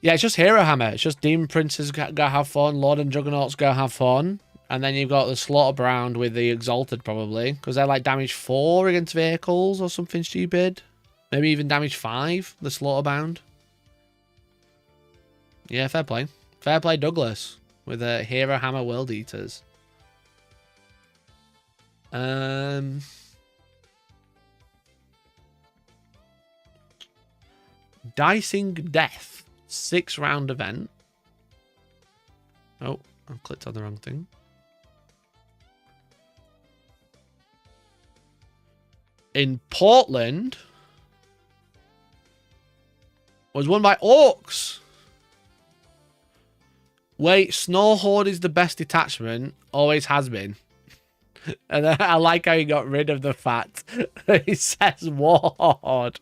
Yeah, it's just Hero Hammer. It's just Demon Princes go have fun. Lord and Juggernauts go have fun. And then you've got the Slaughterbound with the Exalted, probably. Because they're like damage 4 against vehicles or something stupid. Maybe even damage 5, the Slaughterbound. Yeah, fair play. Fair play, Douglas. With a Hero Hammer World Eaters. Dicing Death. 6-round event. Oh, I clicked on the wrong thing. In Portland. Was won by Orks. Wait, Snow Horde is the best detachment. Always has been. And I like how he got rid of the fact that he says Warhorde.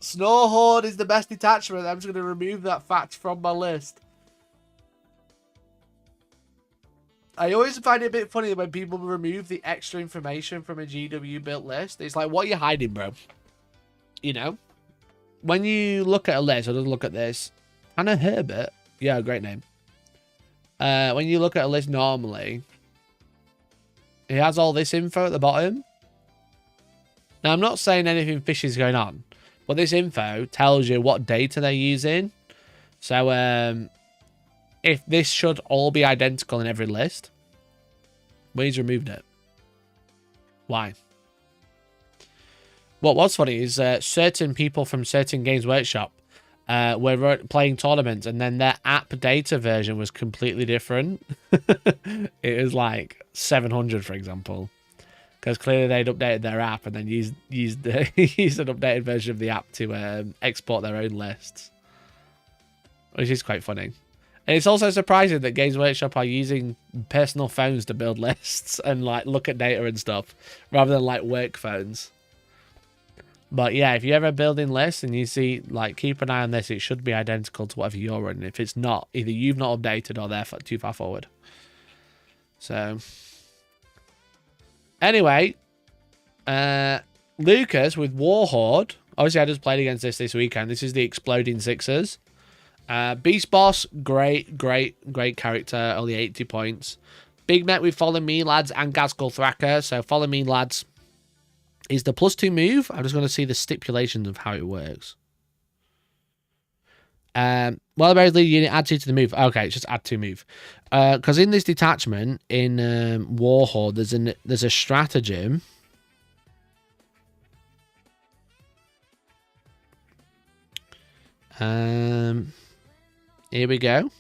Snow Horde is the best detachment. I'm just going to remove that fact from my list. I always find it a bit funny when people remove the extra information from a GW built list. It's like, what are you hiding, bro? You know? When you look at a list, I'll just look at this. Hannah Herbert. Yeah, great name. When you look at a list normally, it has all this info at the bottom. Now, I'm not saying anything fishy is going on, but this info tells you what data they're using. So, if this should all be identical in every list, but he's removed it. Why? What was funny is certain people from certain Games Workshop were playing tournaments, and then their app data version was completely different. It was like 700, for example, because clearly they'd updated their app and then used used an updated version of the app to export their own lists, which is quite funny. And it's also surprising that Games Workshop are using personal phones to build lists and like look at data and stuff, rather than like work phones. But yeah, if you're ever building lists and you see, like, keep an eye on this, it should be identical to whatever you're running. If it's not, either you've not updated or they're too far forward. So, anyway, Lucas with Warhorde. Obviously, I just played against this weekend. This is the Exploding Sixers. Beast Boss, great character, only 80 points. Big Met with Follow Me Lads and Gazgul Thraka. So, Follow Me Lads is the +2 move. I'm just going to see the stipulations of how it works. While the berries lead unit, add 2 to the move. Okay, it's just add 2 move. Because in this detachment, in Warhorde, there's a stratagem. Here we go.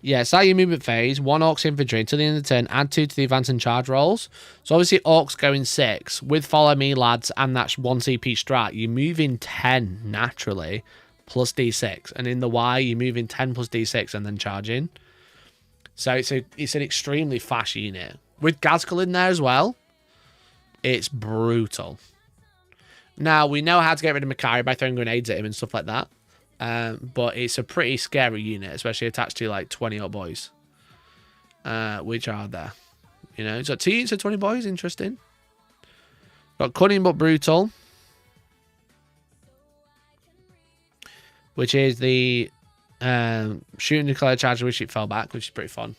Yeah, start your movement phase. 1 orcs infantry until the end of the turn. Add 2 to the advance and charge rolls. So obviously orcs go in 6. With follow me, lads, and that's 1 CP strat. You move in 10 naturally, plus D6. And in the Y, you move in 10 plus D6 and then charge in. So it's an extremely fast unit. With Gazkul in there as well, it's brutal. Now, we know how to get rid of Makari by throwing grenades at him and stuff like that. But it's a pretty scary unit, especially attached to like 20 odd boys. Which are there. You know, it's got 2 units of 20 boys, interesting. Got cunning but brutal. Which is the shooting declared charge, which it fell back, which is pretty fun.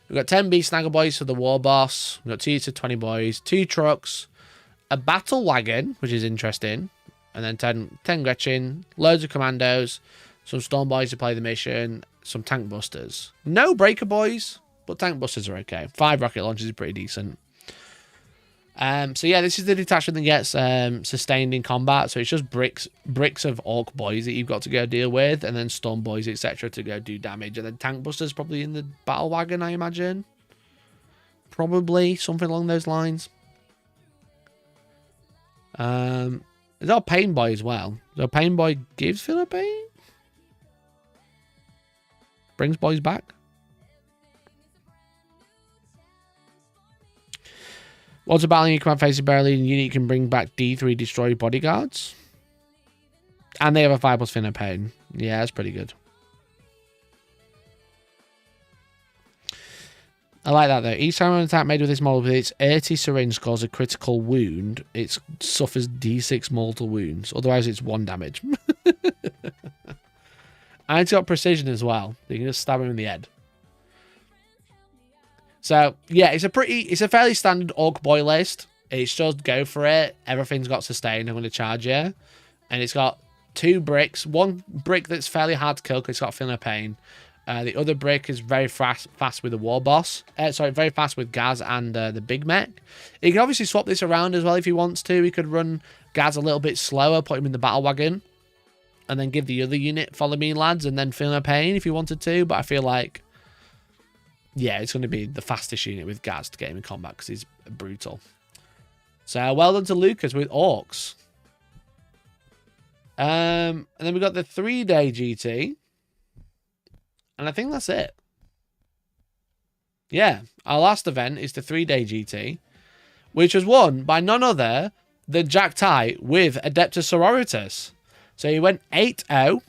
We've got 10 beast snagger boys for the war boss. We've got 2 units of 20 boys, 2 trucks, a battle wagon, which is interesting. And then 10 Gretchen, loads of commandos, some storm boys to play the mission, some tank busters. No breaker boys, but tank busters are okay. 5 rocket launchers is pretty decent. So yeah, this is the detachment that gets sustained in combat. So it's just bricks of orc boys that you've got to go deal with, and then storm boys, etc., to go do damage. And then tank busters probably in the battle wagon, I imagine. Probably something along those lines. There's our pain boy as well. So pain boy gives Philippine? Brings boys back? Once a battling you command facing barely in unit, you can bring back D3 destroy bodyguards. And they have a 5+ fin of pain. Yeah, that's pretty good. I like that though. Each time an attack made with this model with its 80 syringe causes a critical wound, it suffers D6 mortal wounds. Otherwise, it's 1 damage. And it's got precision as well. You can just stab him in the head. So yeah, it's a fairly standard orc boy list. It's just go for it. Everything's got sustain. I'm going to charge you, and it's got 2 bricks. 1 brick that's fairly hard to kill because it's got feeling of pain. The other brick is very fast with the war boss. Very fast with Gaz and the big mech. You can obviously swap this around as well if he wants to. He could run Gaz a little bit slower, put him in the battle wagon, and then give the other unit follow me lads, and then feel no pain if you wanted to. But I feel like, yeah, it's going to be the fastest unit with Gaz to get him in combat because he's brutal. So well done to Lucas with orcs. And then we got the 3-day GT. And I think that's it. Yeah, our last event is the 3-day GT, which was won by none other than Jack Ty with Adeptus Sororitas. So he went 8-0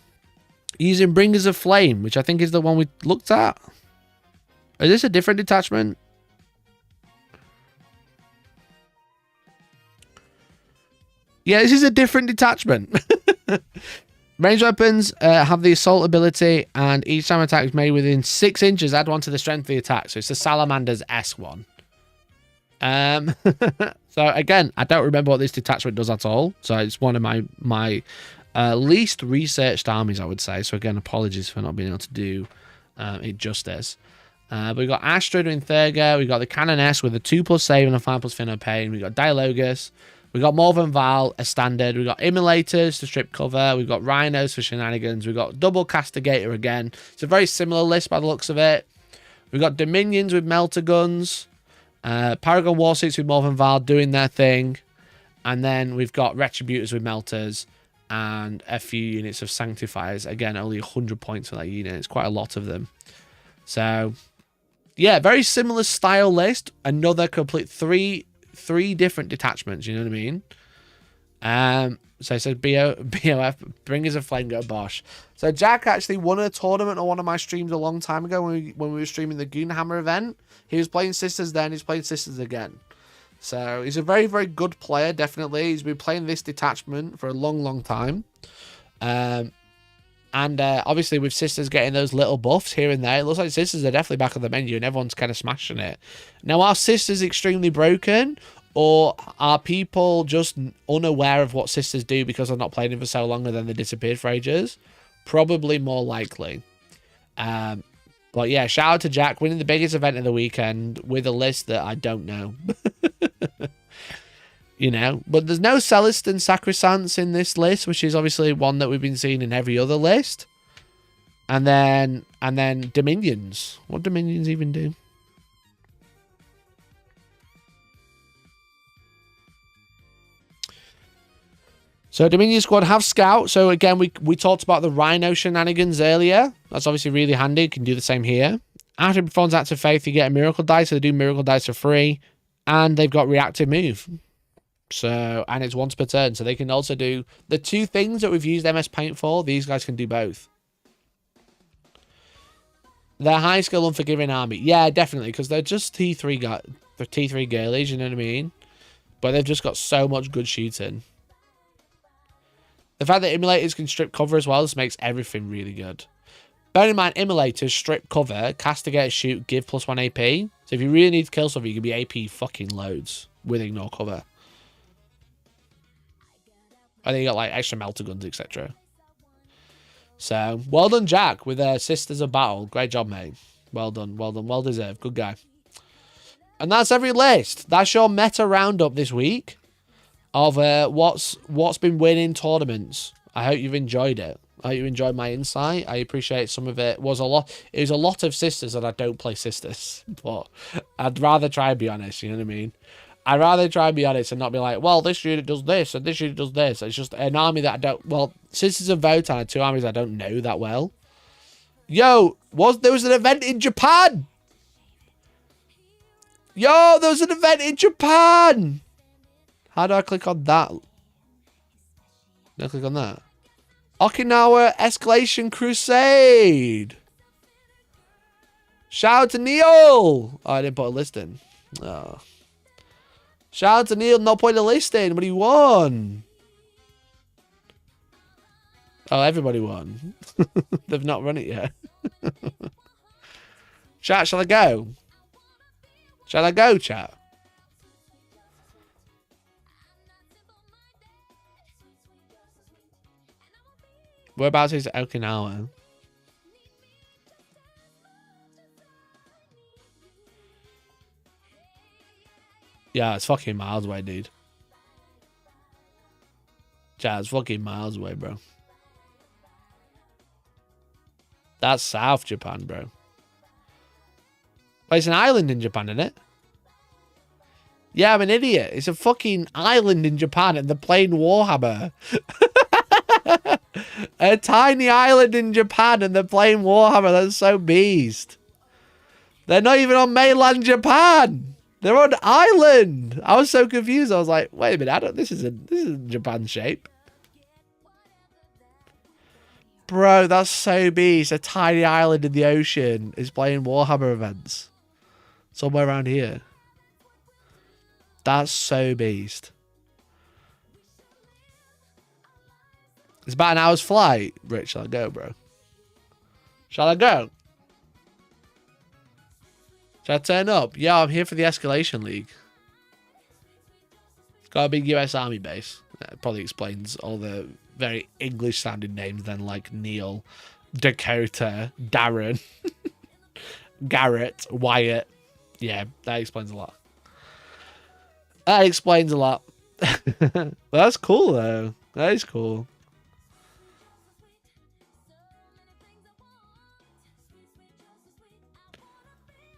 using Bringers of Flame, which I think is the one we looked at. Is this a different detachment? Yeah, this is a different detachment. Ranged weapons have the assault ability, and each time attack is made within 6 inches, add 1 to the strength of the attack. So it's the Salamander's S1. So again, I don't remember what this detachment does at all. So it's one of my least researched armies, I would say. So again, apologies for not being able to do it justice. But we've got Astra doing Thurgo. We've got the Cannon S with a 2+ save and a 5+ fin of pain. We've got Dialogus. We've got Morven Val, a standard. We've got Immolators to strip cover. We've got Rhinos for shenanigans. We've got Double Castigator again. It's a very similar list by the looks of it. We've got Dominions with Melter Guns. Paragon Warsuits with Morven Val doing their thing. And then we've got Retributors with Melters. And a few units of Sanctifiers. Again, only 100 points for that unit. It's quite a lot of them. So, yeah, very similar style list. Another complete three different detachments, you know what I mean? So it says BOF, Bringers of Flame, go Bosch. So Jack actually won a tournament on one of my streams a long time ago when we were streaming the Goonhammer event. He was playing Sisters then, he's playing Sisters again. So he's a very, very good player, definitely. He's been playing this detachment for a long, long time. And obviously with Sisters getting those little buffs here and there, it looks like Sisters are definitely back on the menu and everyone's kind of smashing it. Now, are Sisters extremely broken, or are people just unaware of what Sisters do because they're not playing it for so long and then they disappeared for ages? Probably more likely. But yeah, shout out to Jack winning the biggest event of the weekend with a list that I don't know. You know, but there's no Celest and Sacrosancts in this list, which is obviously one that we've been seeing in every other list. And then Dominions. What Dominions even do? So Dominion Squad have Scout. So again, we talked about the Rhino shenanigans earlier. That's obviously really handy. You can do the same here. After it performs Act of Faith, you get a Miracle Dice. So they do Miracle Dice for free. And they've got Reactive Move. So, and it's once per turn. So they can also do the two things that we've used MS Paint for. These guys can do both. They're high skill unforgiving army. Yeah, definitely. Because they're just T3 they're T3 girlies, you know what I mean? But they've just got so much good shooting. The fact that Immolators can strip cover as well, this makes everything really good. Bear in mind, Immolators strip cover, castigate, shoot, give +1 AP. So if you really need to kill something, you can be AP fucking loads with ignore cover. I think you got like extra melter guns, etc. So, well done, Jack, with Sisters of Battle. Great job, mate. Well done, well done, well deserved. Good guy. And that's every list. That's your meta roundup this week of what's been winning tournaments. I hope you've enjoyed it. I hope you enjoyed my insight. I appreciate some of it. It was a lot of Sisters, and I don't play Sisters, but I'd rather try and be honest. You know what I mean? I'd rather try and be honest and not be like, well, this unit does this and this unit does this. It's just an army that I don't... Well, Sisters of Votan are two armies I don't know that well. Yo, there was an event in Japan! Yo, there was an event in Japan! How do I click on that? Do I click on that? Okinawa Escalation Crusade! Shout out to Neil! Oh, I didn't put a list in. Oh. Shout out to Neil, not putting a list in, but he won. Oh, everybody won. They've not run it yet. Chat, shall I go? Shall I go, chat? Whereabouts is Okinawa? Yeah, it's fucking miles away, dude. Chat, it's fucking miles away, bro. That's South Japan, bro. But it's an island in Japan, isn't it? Yeah, I'm an idiot. It's a fucking island in Japan and they're playing Warhammer. A tiny island in Japan and they're playing Warhammer. That's so beast. They're not even on mainland Japan. They're on island. I was so confused. I was like, wait a minute. This is Japan shape. Bro, that's so beast. A tiny island in the ocean is playing Warhammer events. Somewhere around here. That's so beast. It's about an hour's flight. Rich, shall I go, bro? Shall I go? Shall I turn up? Yeah, I'm here for the Escalation League. It's got a big US Army base. That probably explains all the very English-sounding names then, like Neil, Dakota, Darren, Garrett, Wyatt. Yeah, that explains a lot. That explains a lot. That's cool, though. That is cool.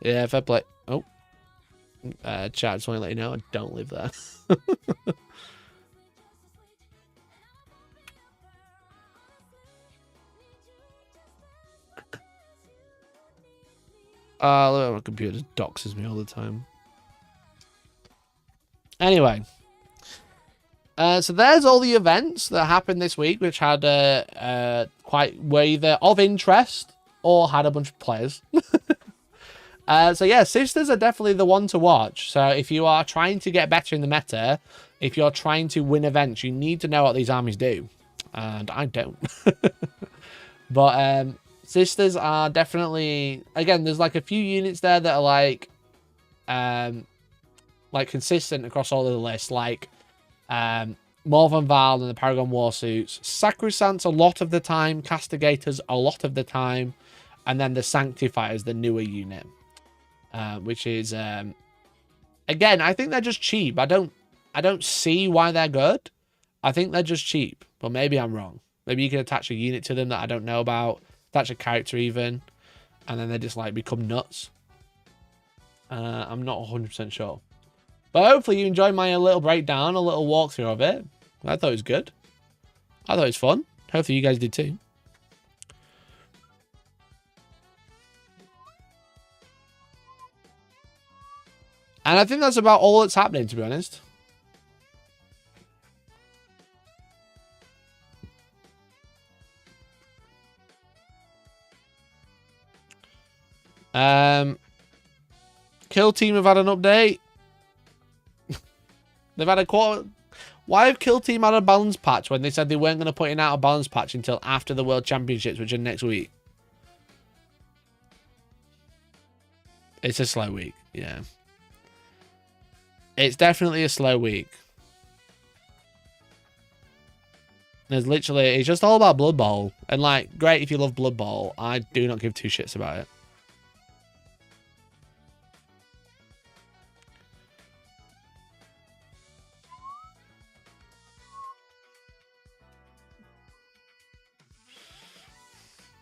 Yeah, if I play... Oh. Chat, just want to let you know, I don't live there. Look at my computer doxes me all the time. Anyway. So there's all the events that happened this week, which had were either of interest or had a bunch of players. So yeah, Sisters are definitely the one to watch. So if you are trying to get better in the meta, if you're trying to win events, you need to know what these armies do. And I don't. But Sisters are definitely, again, there's like a few units there that are like consistent across all of the lists, like Morvan Val and the Paragon Warsuits, Sacrosancts a lot of the time, Castigators a lot of the time, and then the Sanctifiers, the newer unit. Which is, again, I think they're just cheap. I don't I don't see why they're good. I think they're just cheap, but maybe I'm wrong. Maybe you can attach a unit to them that I don't know about, attach a character even, and then they just like become nuts. I'm not 100% sure. But hopefully you enjoyed my little breakdown, a little walkthrough of it. I thought it was good. I thought it was fun. Hopefully you guys did too. And I think that's about all that's happening, to be honest. Kill Team have had an update. They've had a quarter. Why have Kill Team had a balance patch when they said they weren't going to put in out a balance patch until after the World Championships, which are next week? It's a slow week, yeah. It's definitely a slow week. There's literally, it's just all about Blood Bowl. And like, great if you love Blood Bowl. I do not give two shits about it.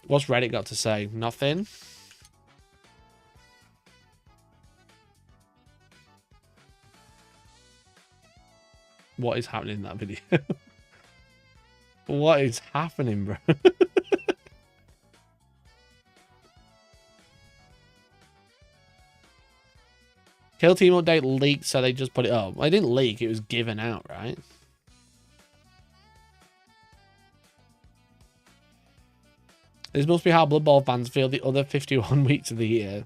What's Reddit got to say? Nothing. What is happening in that video? What is happening, bro? Kill Team update leaked, so they just put it up. Well, it didn't leak, it was given out, right? This must be how Blood Bowl fans feel the other 51 weeks of the year.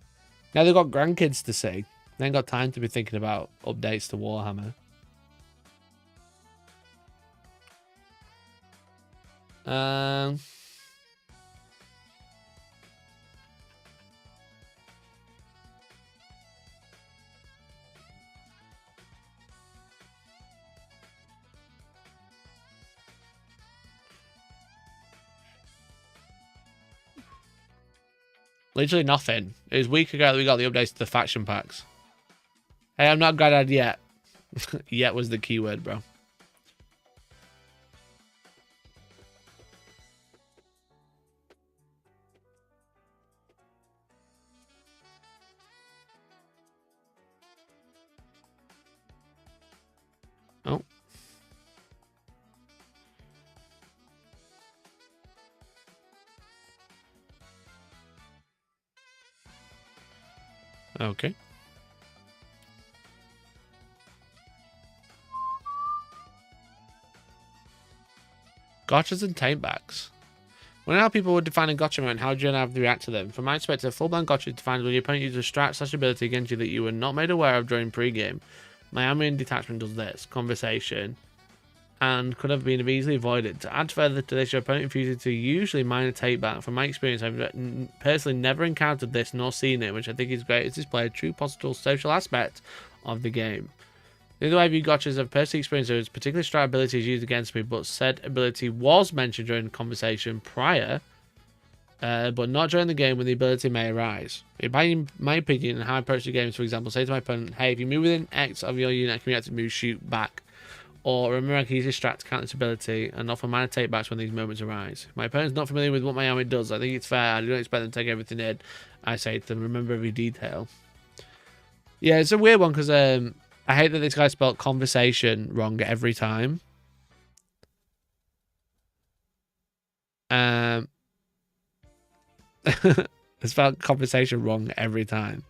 Now they've got grandkids to see. They ain't got time to be thinking about updates to Warhammer. Literally nothing. It was a week ago that we got the updates to the faction packs. Hey, I'm not glad yet. Yet was the keyword, bro. Oh. Okay. Gotchas and taintbacks. When how people would define a gotcha moment, how do you have to react to them? From my perspective, a full-blown gotcha is defined when your opponent uses a strat/ability against you that you were not made aware of during pre-game. My Armorian detachment does this. Conversation. And could have been easily avoided. To add further to this, your opponent refuses to usually minor takeback. From my experience, I've personally never encountered this nor seen it, which I think is great as display a true positive social aspect of the game. The other way I view gotchas, I've personally experienced there was particular strat abilities used against me, but said ability was mentioned during the conversation prior, but not during the game when the ability may arise. In my opinion, and how I approach the games, for example, say to my opponent, hey, if you move within X of your unit, I can react to move, shoot back. Or remember I can use this strat to counter this ability and offer minor takebacks when these moments arise. If my opponent's not familiar with what my army does, I think it's fair. I don't expect them to take everything in. I say to them, remember every detail. Yeah, it's a weird one because I hate that this guy spelled conversation wrong every time. I spelled conversation wrong every time.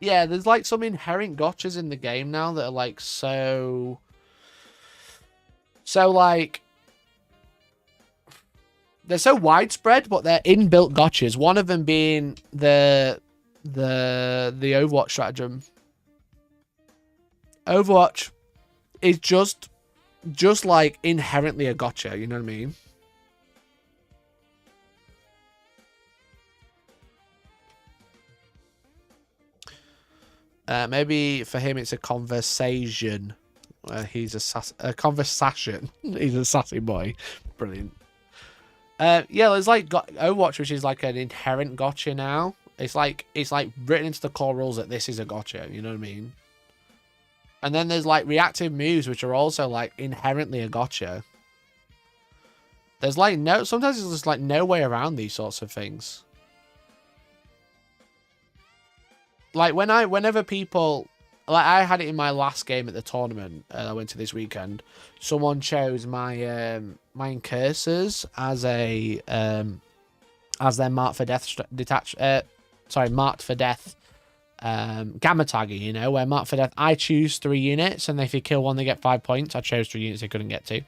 Yeah, there's like some inherent gotchas in the game now that are like so like they're so widespread, but they're inbuilt gotchas. One of them being the Overwatch stratagem. Overwatch is just like inherently a gotcha, you know what I mean? Maybe for him it's a conversation. He's a conversation. He's a sassy boy. Brilliant. Yeah, there's like Overwatch, which is like an inherent gotcha now. It's like written into the core rules that this is a gotcha. You know what I mean? And then there's like reactive moves, which are also like inherently a gotcha. There's like sometimes there's just like no way around these sorts of things. Like whenever people, like I had it in my last game at the tournament I went to this weekend. Someone chose my my incursors as a as their marked for death marked for death gamma tagger, you know, where marked for death I choose 3 units, and if you kill one they get 5 points. I chose 3 units they couldn't get to.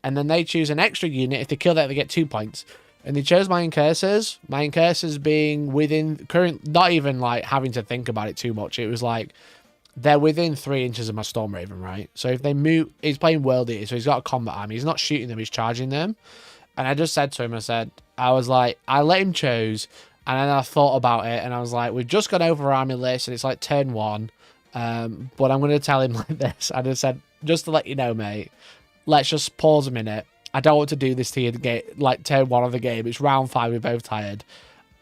And then they choose an extra unit. If they kill that, they get 2 points. And they chose my incursors. My incursors being within current, not even like having to think about it too much. It was like they're within 3 inches of my Storm Raven, right? So if they move, he's playing World Eater, so he's got a combat army. He's not shooting them, he's charging them. And I just said to him, I was like, I let him choose, and then I thought about it, and I was like, we've just gone over our army list, and it's like turn 1. But I'm going to tell him like this. I just said, just to let you know, mate, let's just pause a minute. I don't want to do this to you like turn 1 of the game. It's round 5. We're both tired.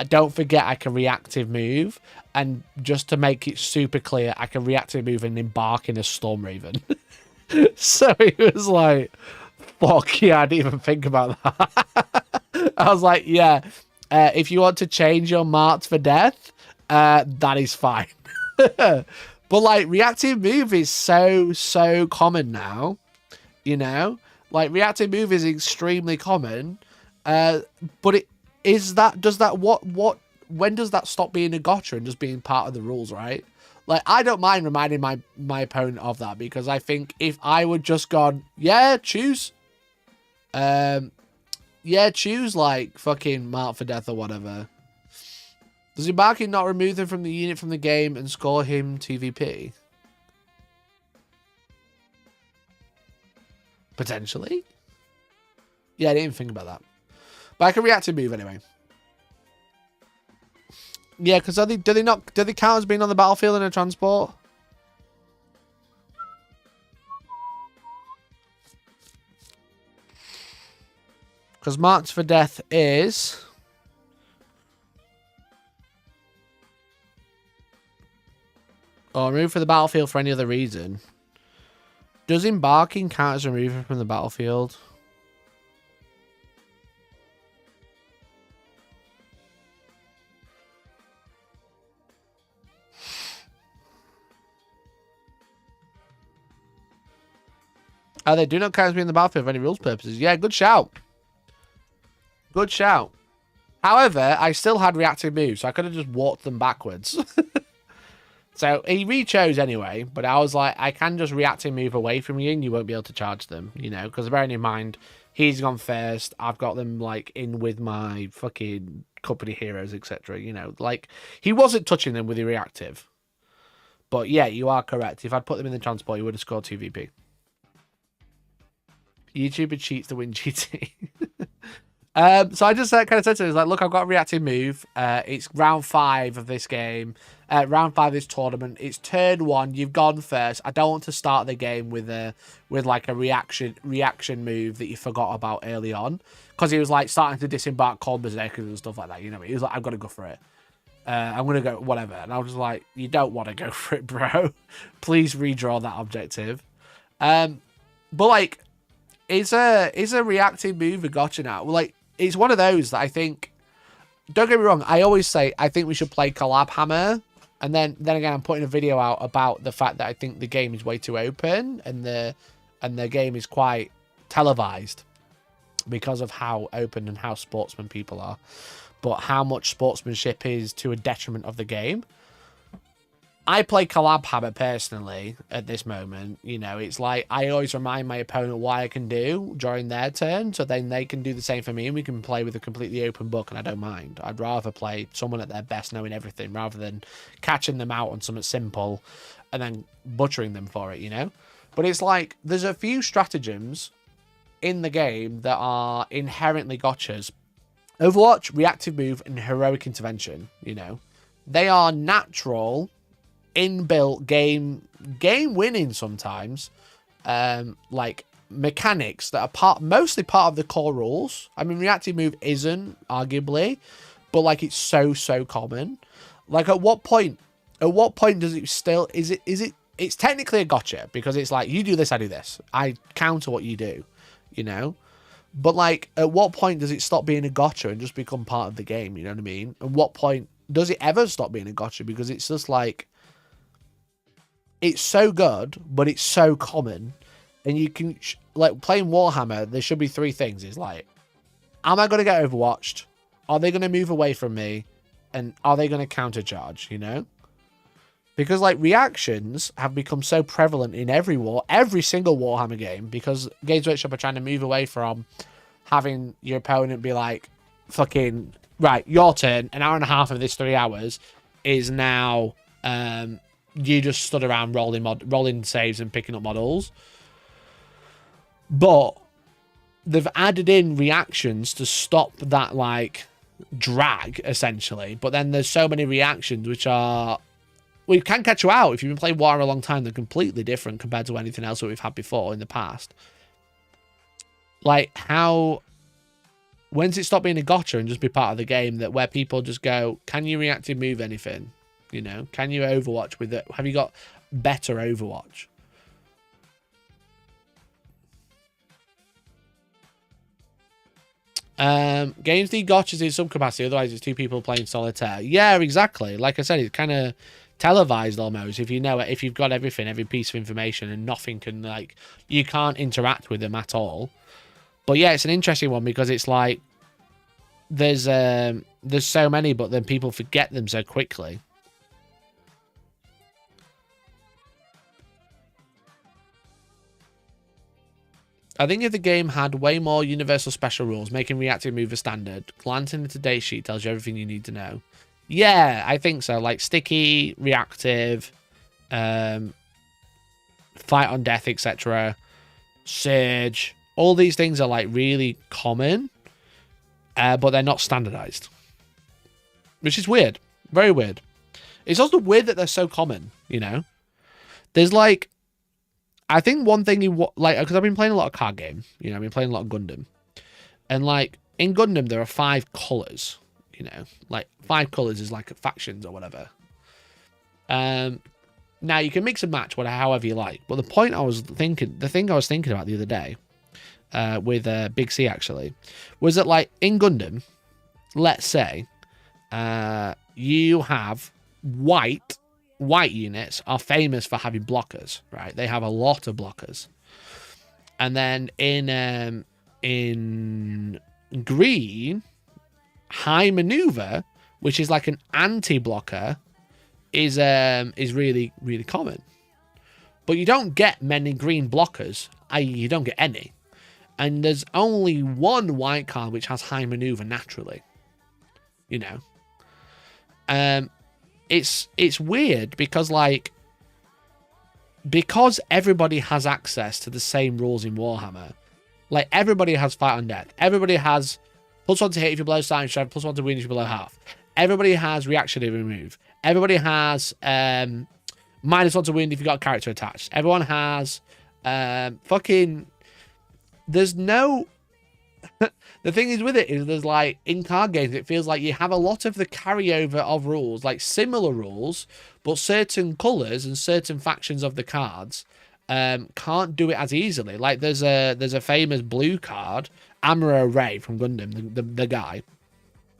Don't forget I can reactive move. And just to make it super clear, I can reactive move and embark in a Storm Raven. So he was like, fuck yeah, I didn't even think about that. I was like, yeah, if you want to change your marked for death, that is fine. But like reactive move is so common now, you know? Like reactive move is extremely common, but when does that stop being a gotcha and just being part of the rules, right? Like I don't mind reminding my opponent of that, because I think if I would just gone, yeah, choose like fucking mark for death or whatever. Does embarking not remove them from the unit from the game and score him TVP? Potentially. Yeah, I didn't think about that. But I can reactive move anyway. Yeah, because do they count as being on the battlefield in a transport? Because marked for death is or removed from the battlefield for any other reason. Does embarking count as removing from the battlefield? Oh, they do not count as being in the battlefield for any rules purposes. Yeah, good shout. Good shout. However, I still had reactive moves, so I could have just walked them backwards. So he re-chose anyway, but I was like, I can just reactive move away from you and you won't be able to charge them, you know, because bearing in mind, he's gone first, I've got them, like, in with my fucking company heroes, etc., you know, like, he wasn't touching them with the reactive. But yeah, you are correct. If I'd put them in the transport, he would have scored 2 VP. YouTuber cheats to win GT. So I just kind of said to him, like, look, I've got a reactive move. It's round 5 of this game. Round 5 of this tournament. It's turn 1. You've gone first. I don't want to start the game with like a reaction move that you forgot about early on. Because he was like starting to disembark cold berserkers and stuff like that. You know, he was like, I've got to go for it. I'm going to go whatever. And I was like, you don't want to go for it, bro. Please redraw that objective. But like, is a reactive move a gotcha now? Well, like, it's one of those that I think, don't get me wrong, I always say I think we should play Collab Hammer, and then again I'm putting a video out about the fact that I think the game is way too open and the game is quite televised because of how open and how sportsman people are, but how much sportsmanship is to a detriment of the game. I play Collab Hammer personally at this moment. You know, it's like I always remind my opponent what I can do during their turn, so then they can do the same for me and we can play with a completely open book, and I don't mind. I'd rather play someone at their best knowing everything rather than catching them out on something simple and then butchering them for it, you know? But it's like there's a few stratagems in the game that are inherently gotchas. Overwatch, reactive move, and heroic intervention, you know? They are natural, inbuilt game winning sometimes, like mechanics that are mostly part of the core rules. I mean, reactive move isn't, arguably, but like it's so common. Like at what point does it still is it it's technically a gotcha because it's like, you do this, I do this. I counter what you do, you know? But, like, at what point does it stop being a gotcha and just become part of the game, you know what I mean? At what point does it ever stop being a gotcha? Because it's just, like, it's so good, but it's so common. And you can, like, playing Warhammer, there should be three things. It's like, am I going to get overwatched? Are they going to move away from me? And are they going to countercharge, you know? Because, like, reactions have become so prevalent in every single Warhammer game, because Games Workshop are trying to move away from having your opponent be like, fucking, right, your turn, an hour and a half of this 3 hours is now, you just stood around rolling saves and picking up models. But they've added in reactions to stop that, like, drag, essentially. But then there's so many reactions which are... Well, you can catch you out. If you've been playing Warhammer a long time, they're completely different compared to anything else that we've had before in the past. Like, how... When's it stop being a gotcha and just be part of the game that where people just go, can you reactive move anything? You know? Can you Overwatch with it? Have you got better Overwatch? Games need gotchas in some capacity, otherwise it's two people playing solitaire. Yeah, exactly. Like I said, it's kind of televised almost. If you know it, if you've got everything, every piece of information, and nothing can, like, you can't interact with them at all. But yeah, it's an interesting one because it's like there's so many, but then people forget them so quickly. I think if the game had way more universal special rules, making reactive move a standard, glancing into date sheet tells you everything you need to know. Yeah, I think so. Like sticky, reactive, fight on death, etc. Surge. All these things are like really common, but they're not standardized. Which is weird. Very weird. It's also weird that they're so common, you know? There's like... I think one thing like, because I've been playing a lot of card game, you know, I've been playing a lot of Gundam, and like in Gundam there are 5 colors, you know, like 5 colors is like factions or whatever. Now you can mix and match however you like, but the thing I was thinking about the other day, with Big C actually, was that like in Gundam, let's say, you have white units are famous for having blockers, right? They have a lot of blockers. And then in green, high maneuver, which is like an anti-blocker, is really, really common. But you don't get many green blockers, i.e. you don't get any. And there's only one white card which has high maneuver naturally. You know? It's weird because, like, because everybody has access to the same rules in Warhammer, like, everybody has fight on death. Everybody has +1 to hit if you're below starting strength, +1 to win if you're below half. Everybody has reaction if you move. Everybody has -1 to win if you've got a character attached. Everyone has fucking... There's no... The thing is with it is there's like in card games it feels like you have a lot of the carryover of rules, like similar rules, but certain colors and certain factions of the cards can't do it as easily. Like there's a famous blue card, Amuro Ray from Gundam, the guy.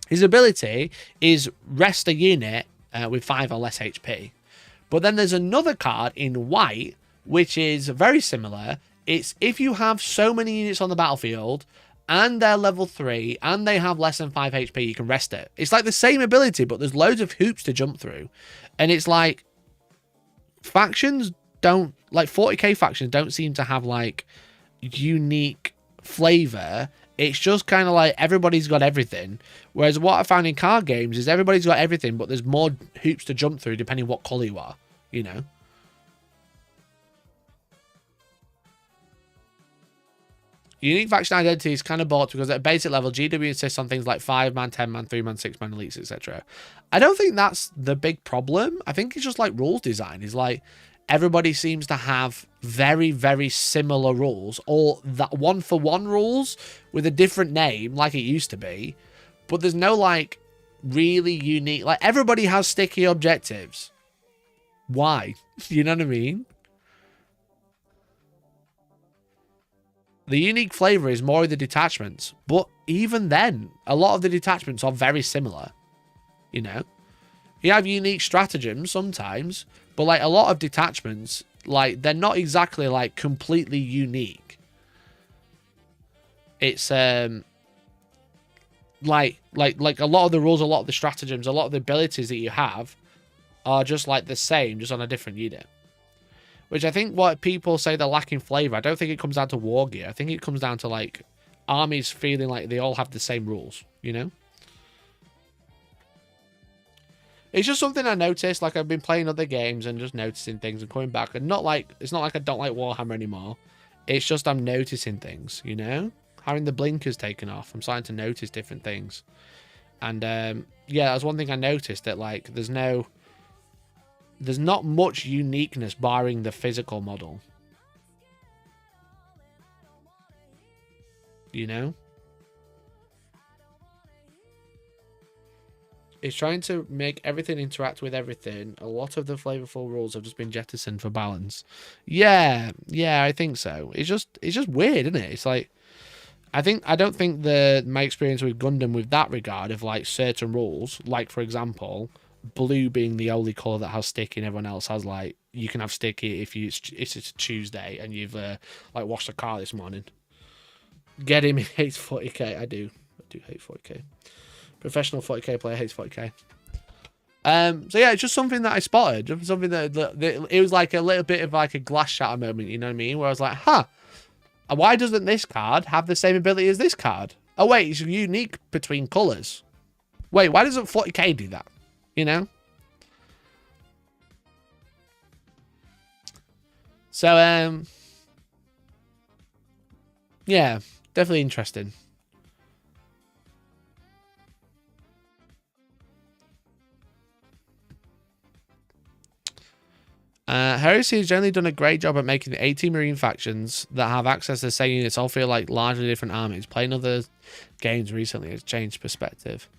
His ability is rest a unit with 5 or less HP. But then there's another card in white which is very similar. It's if you have so many units on the battlefield and they're level 3, and they have less than 5 HP, you can rest it. It's like the same ability, but there's loads of hoops to jump through. And it's like, factions don't, like 40k factions don't seem to have like unique flavor. It's just kind of like everybody's got everything. Whereas what I found in card games is everybody's got everything, but there's more hoops to jump through depending what color you are, you know? Unique faction identity is kind of bought because at a basic level, GW insists on things like 5-man, 10-man, 3-man, 6-man elites, etc. I don't think that's the big problem. I think it's just like rules design. It's like everybody seems to have very, very similar rules, or that one-for-one rules with a different name like it used to be. But there's no like really unique... Like everybody has sticky objectives. Why? You know what I mean? The unique flavor is more of the detachments, but even then, a lot of the detachments are very similar. You know, you have unique stratagems sometimes, but like a lot of detachments, like they're not exactly like completely unique. It's like a lot of the rules, a lot of the stratagems, a lot of the abilities that you have are just like the same, just on a different unit. Which I think what people say they're lacking flavor, I don't think it comes down to war gear. I think it comes down to like armies feeling like they all have the same rules, you know? It's just something I noticed. Like I've been playing other games and just noticing things and coming back. And not like, it's not like I don't like Warhammer anymore. It's just I'm noticing things, you know? Having the blinkers taken off, I'm starting to notice different things. And yeah, that was one thing I noticed, that like there's not much uniqueness barring the physical model. You know? It's trying to make everything interact with everything. A lot of the flavorful rules have just been jettisoned for balance. Yeah, I think so. It's just weird, isn't it? It's like, I don't think my experience with Gundam with that regard of like certain rules, like for example, blue being the only colour that has sticky and everyone else has like, you can have sticky if it's a Tuesday and you've like washed the car this morning. Get him, he hates 40k. I do hate 40k. Professional 40k player hates 40k. So yeah, it's just something that I spotted. Something that it was like a little bit of like a glass shatter moment, you know what I mean? Where I was like, huh, why doesn't this card have the same ability as this card? Oh wait, it's unique between colours. Wait, why doesn't 40k do that? You know? So, yeah, definitely interesting. Heresy has generally done a great job at making the 18 Marine factions that have access to the same units all feel like largely different armies. Playing other games recently has changed perspective.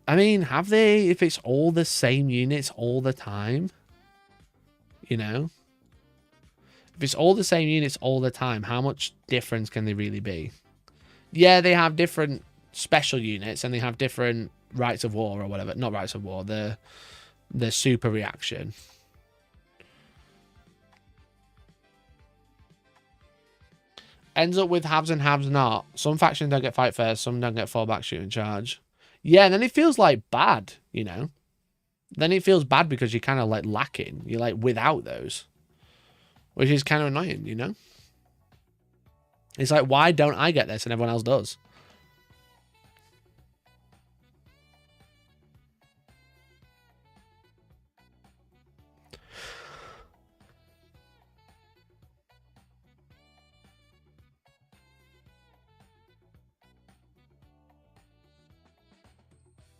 I mean, have they, if it's all the same units all the time? You know? If it's all the same units all the time, how much difference can they really be? Yeah, they have different special units and they have different rights of war or whatever. Not rights of war, the super reaction. Ends up with haves and haves not. Some factions don't get fight first, some don't get fallback, shoot and charge. Yeah, and then it feels like bad, you know? Then it feels bad because you're kind of like lacking. You're like without those. Which is kind of annoying, you know? It's like, why don't I get this and everyone else does?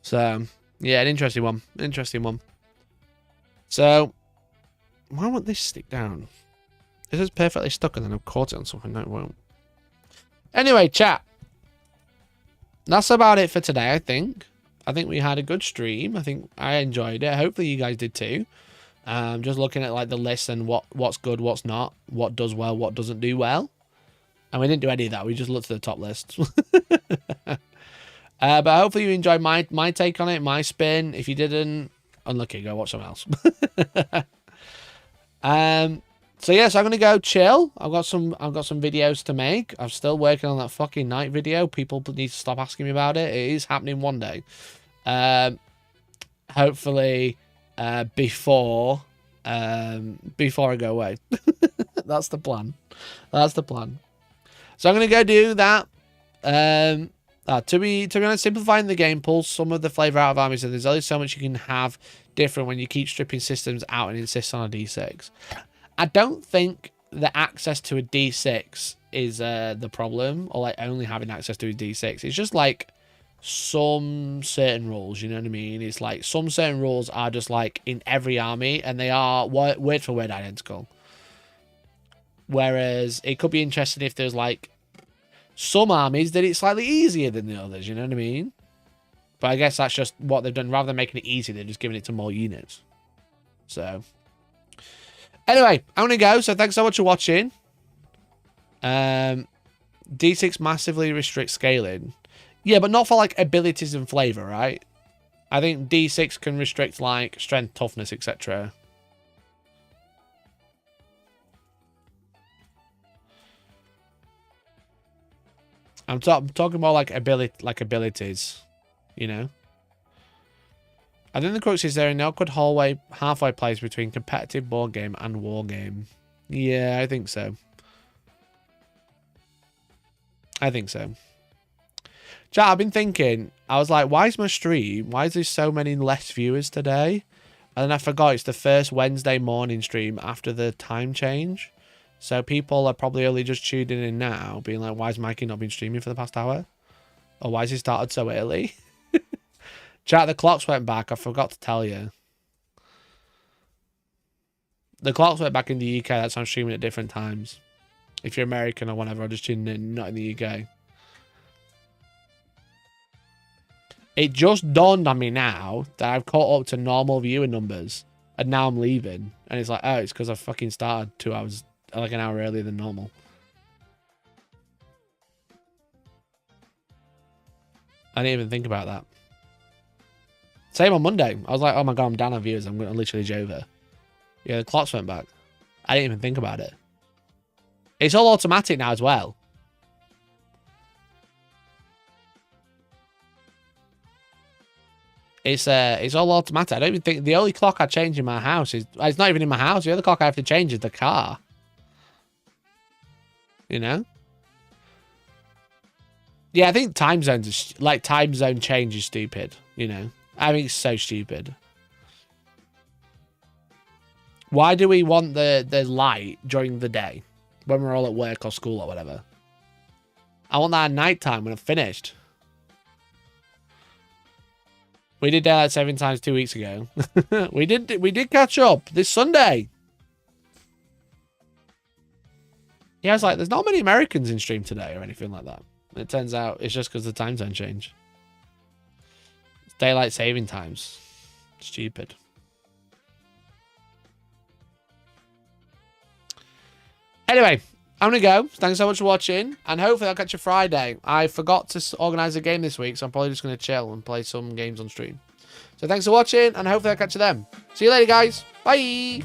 So, yeah, an interesting one. Interesting one. So, why won't this stick down? This is perfectly stuck and then I've caught it on something. No, it won't. Anyway, chat. That's about it for today, I think. I think we had a good stream. I think I enjoyed it. Hopefully you guys did too. Just looking at like the list and what's good, what's not, what does well, what doesn't do well. And we didn't do any of that. We just looked at the top list. But hopefully you enjoyed my take on it, my spin. If you didn't, unlucky, go watch something else. So yes, I'm gonna go chill. I've got some videos to make. I'm still working on that fucking night video. People need to stop asking me about it. It is happening one day. Hopefully, before I go away. That's the plan. That's the plan. So I'm gonna go do that. To be honest, simplifying the game pulls some of the flavor out of armies, and there's only so much you can have different when you keep stripping systems out and insist on a D6. I don't think the access to a D6 is the problem, or like only having access to a D6. It's just like some certain rules, you know what I mean? It's like some certain rules are just like in every army, and they are word for word identical. Whereas it could be interesting if there's like some armies that it's slightly easier than the others, you know what I mean? But I guess that's just what they've done. Rather than making it easy, they're just giving it to more units. So, Anyway, I'm going to go. So thanks so much for watching. D6 massively restricts scaling. Yeah, but not for like abilities and flavor, right? I think D6 can restrict like strength, toughness, etc. I'm talking more like abilities, you know. I think the crux is there an awkward halfway place between competitive board game and war game. Yeah, I think so. I think so. Chat, I've been thinking, I was like, why is my stream, why is there so many less viewers today? And then I forgot it's the first Wednesday morning stream after the time change. So people are probably only just tuning in now, being like, why has Mikey not been streaming for the past hour? Or why has he started so early? Chat, the clocks went back. I forgot to tell you. The clocks went back in the UK. That's why I'm streaming at different times. If you're American or whatever, I'm just tuning in, not in the UK. It just dawned on me now that I've caught up to normal viewer numbers. And now I'm leaving. And it's like, oh, it's because I fucking started 2 hours, like an hour earlier than normal. I didn't even think about that. Same on Monday. I was like, oh my god, I'm down on viewers. I'm going to literally age over. Yeah, the clocks went back. I didn't even think about it. It's all automatic now as well. It's all automatic. I don't even think... The only clock I change in my house is... It's not even in my house. The other clock I have to change is the car. You know? Yeah, I think time zones are... Like, time zone change is stupid. You know? I think it's so stupid. Why do we want the light during the day? When we're all at work or school or whatever. I want that at night time when I'm finished. We did daylight saving times 2 weeks ago. we did catch up this Sunday. Yeah, I was like, there's not many Americans in stream today or anything like that. And it turns out it's just because the time zone change. It's daylight saving times. Stupid. Anyway, I'm going to go. Thanks so much for watching. And hopefully I'll catch you Friday. I forgot to organise a game this week, so I'm probably just going to chill and play some games on stream. So thanks for watching, and hopefully I'll catch you then. See you later, guys. Bye.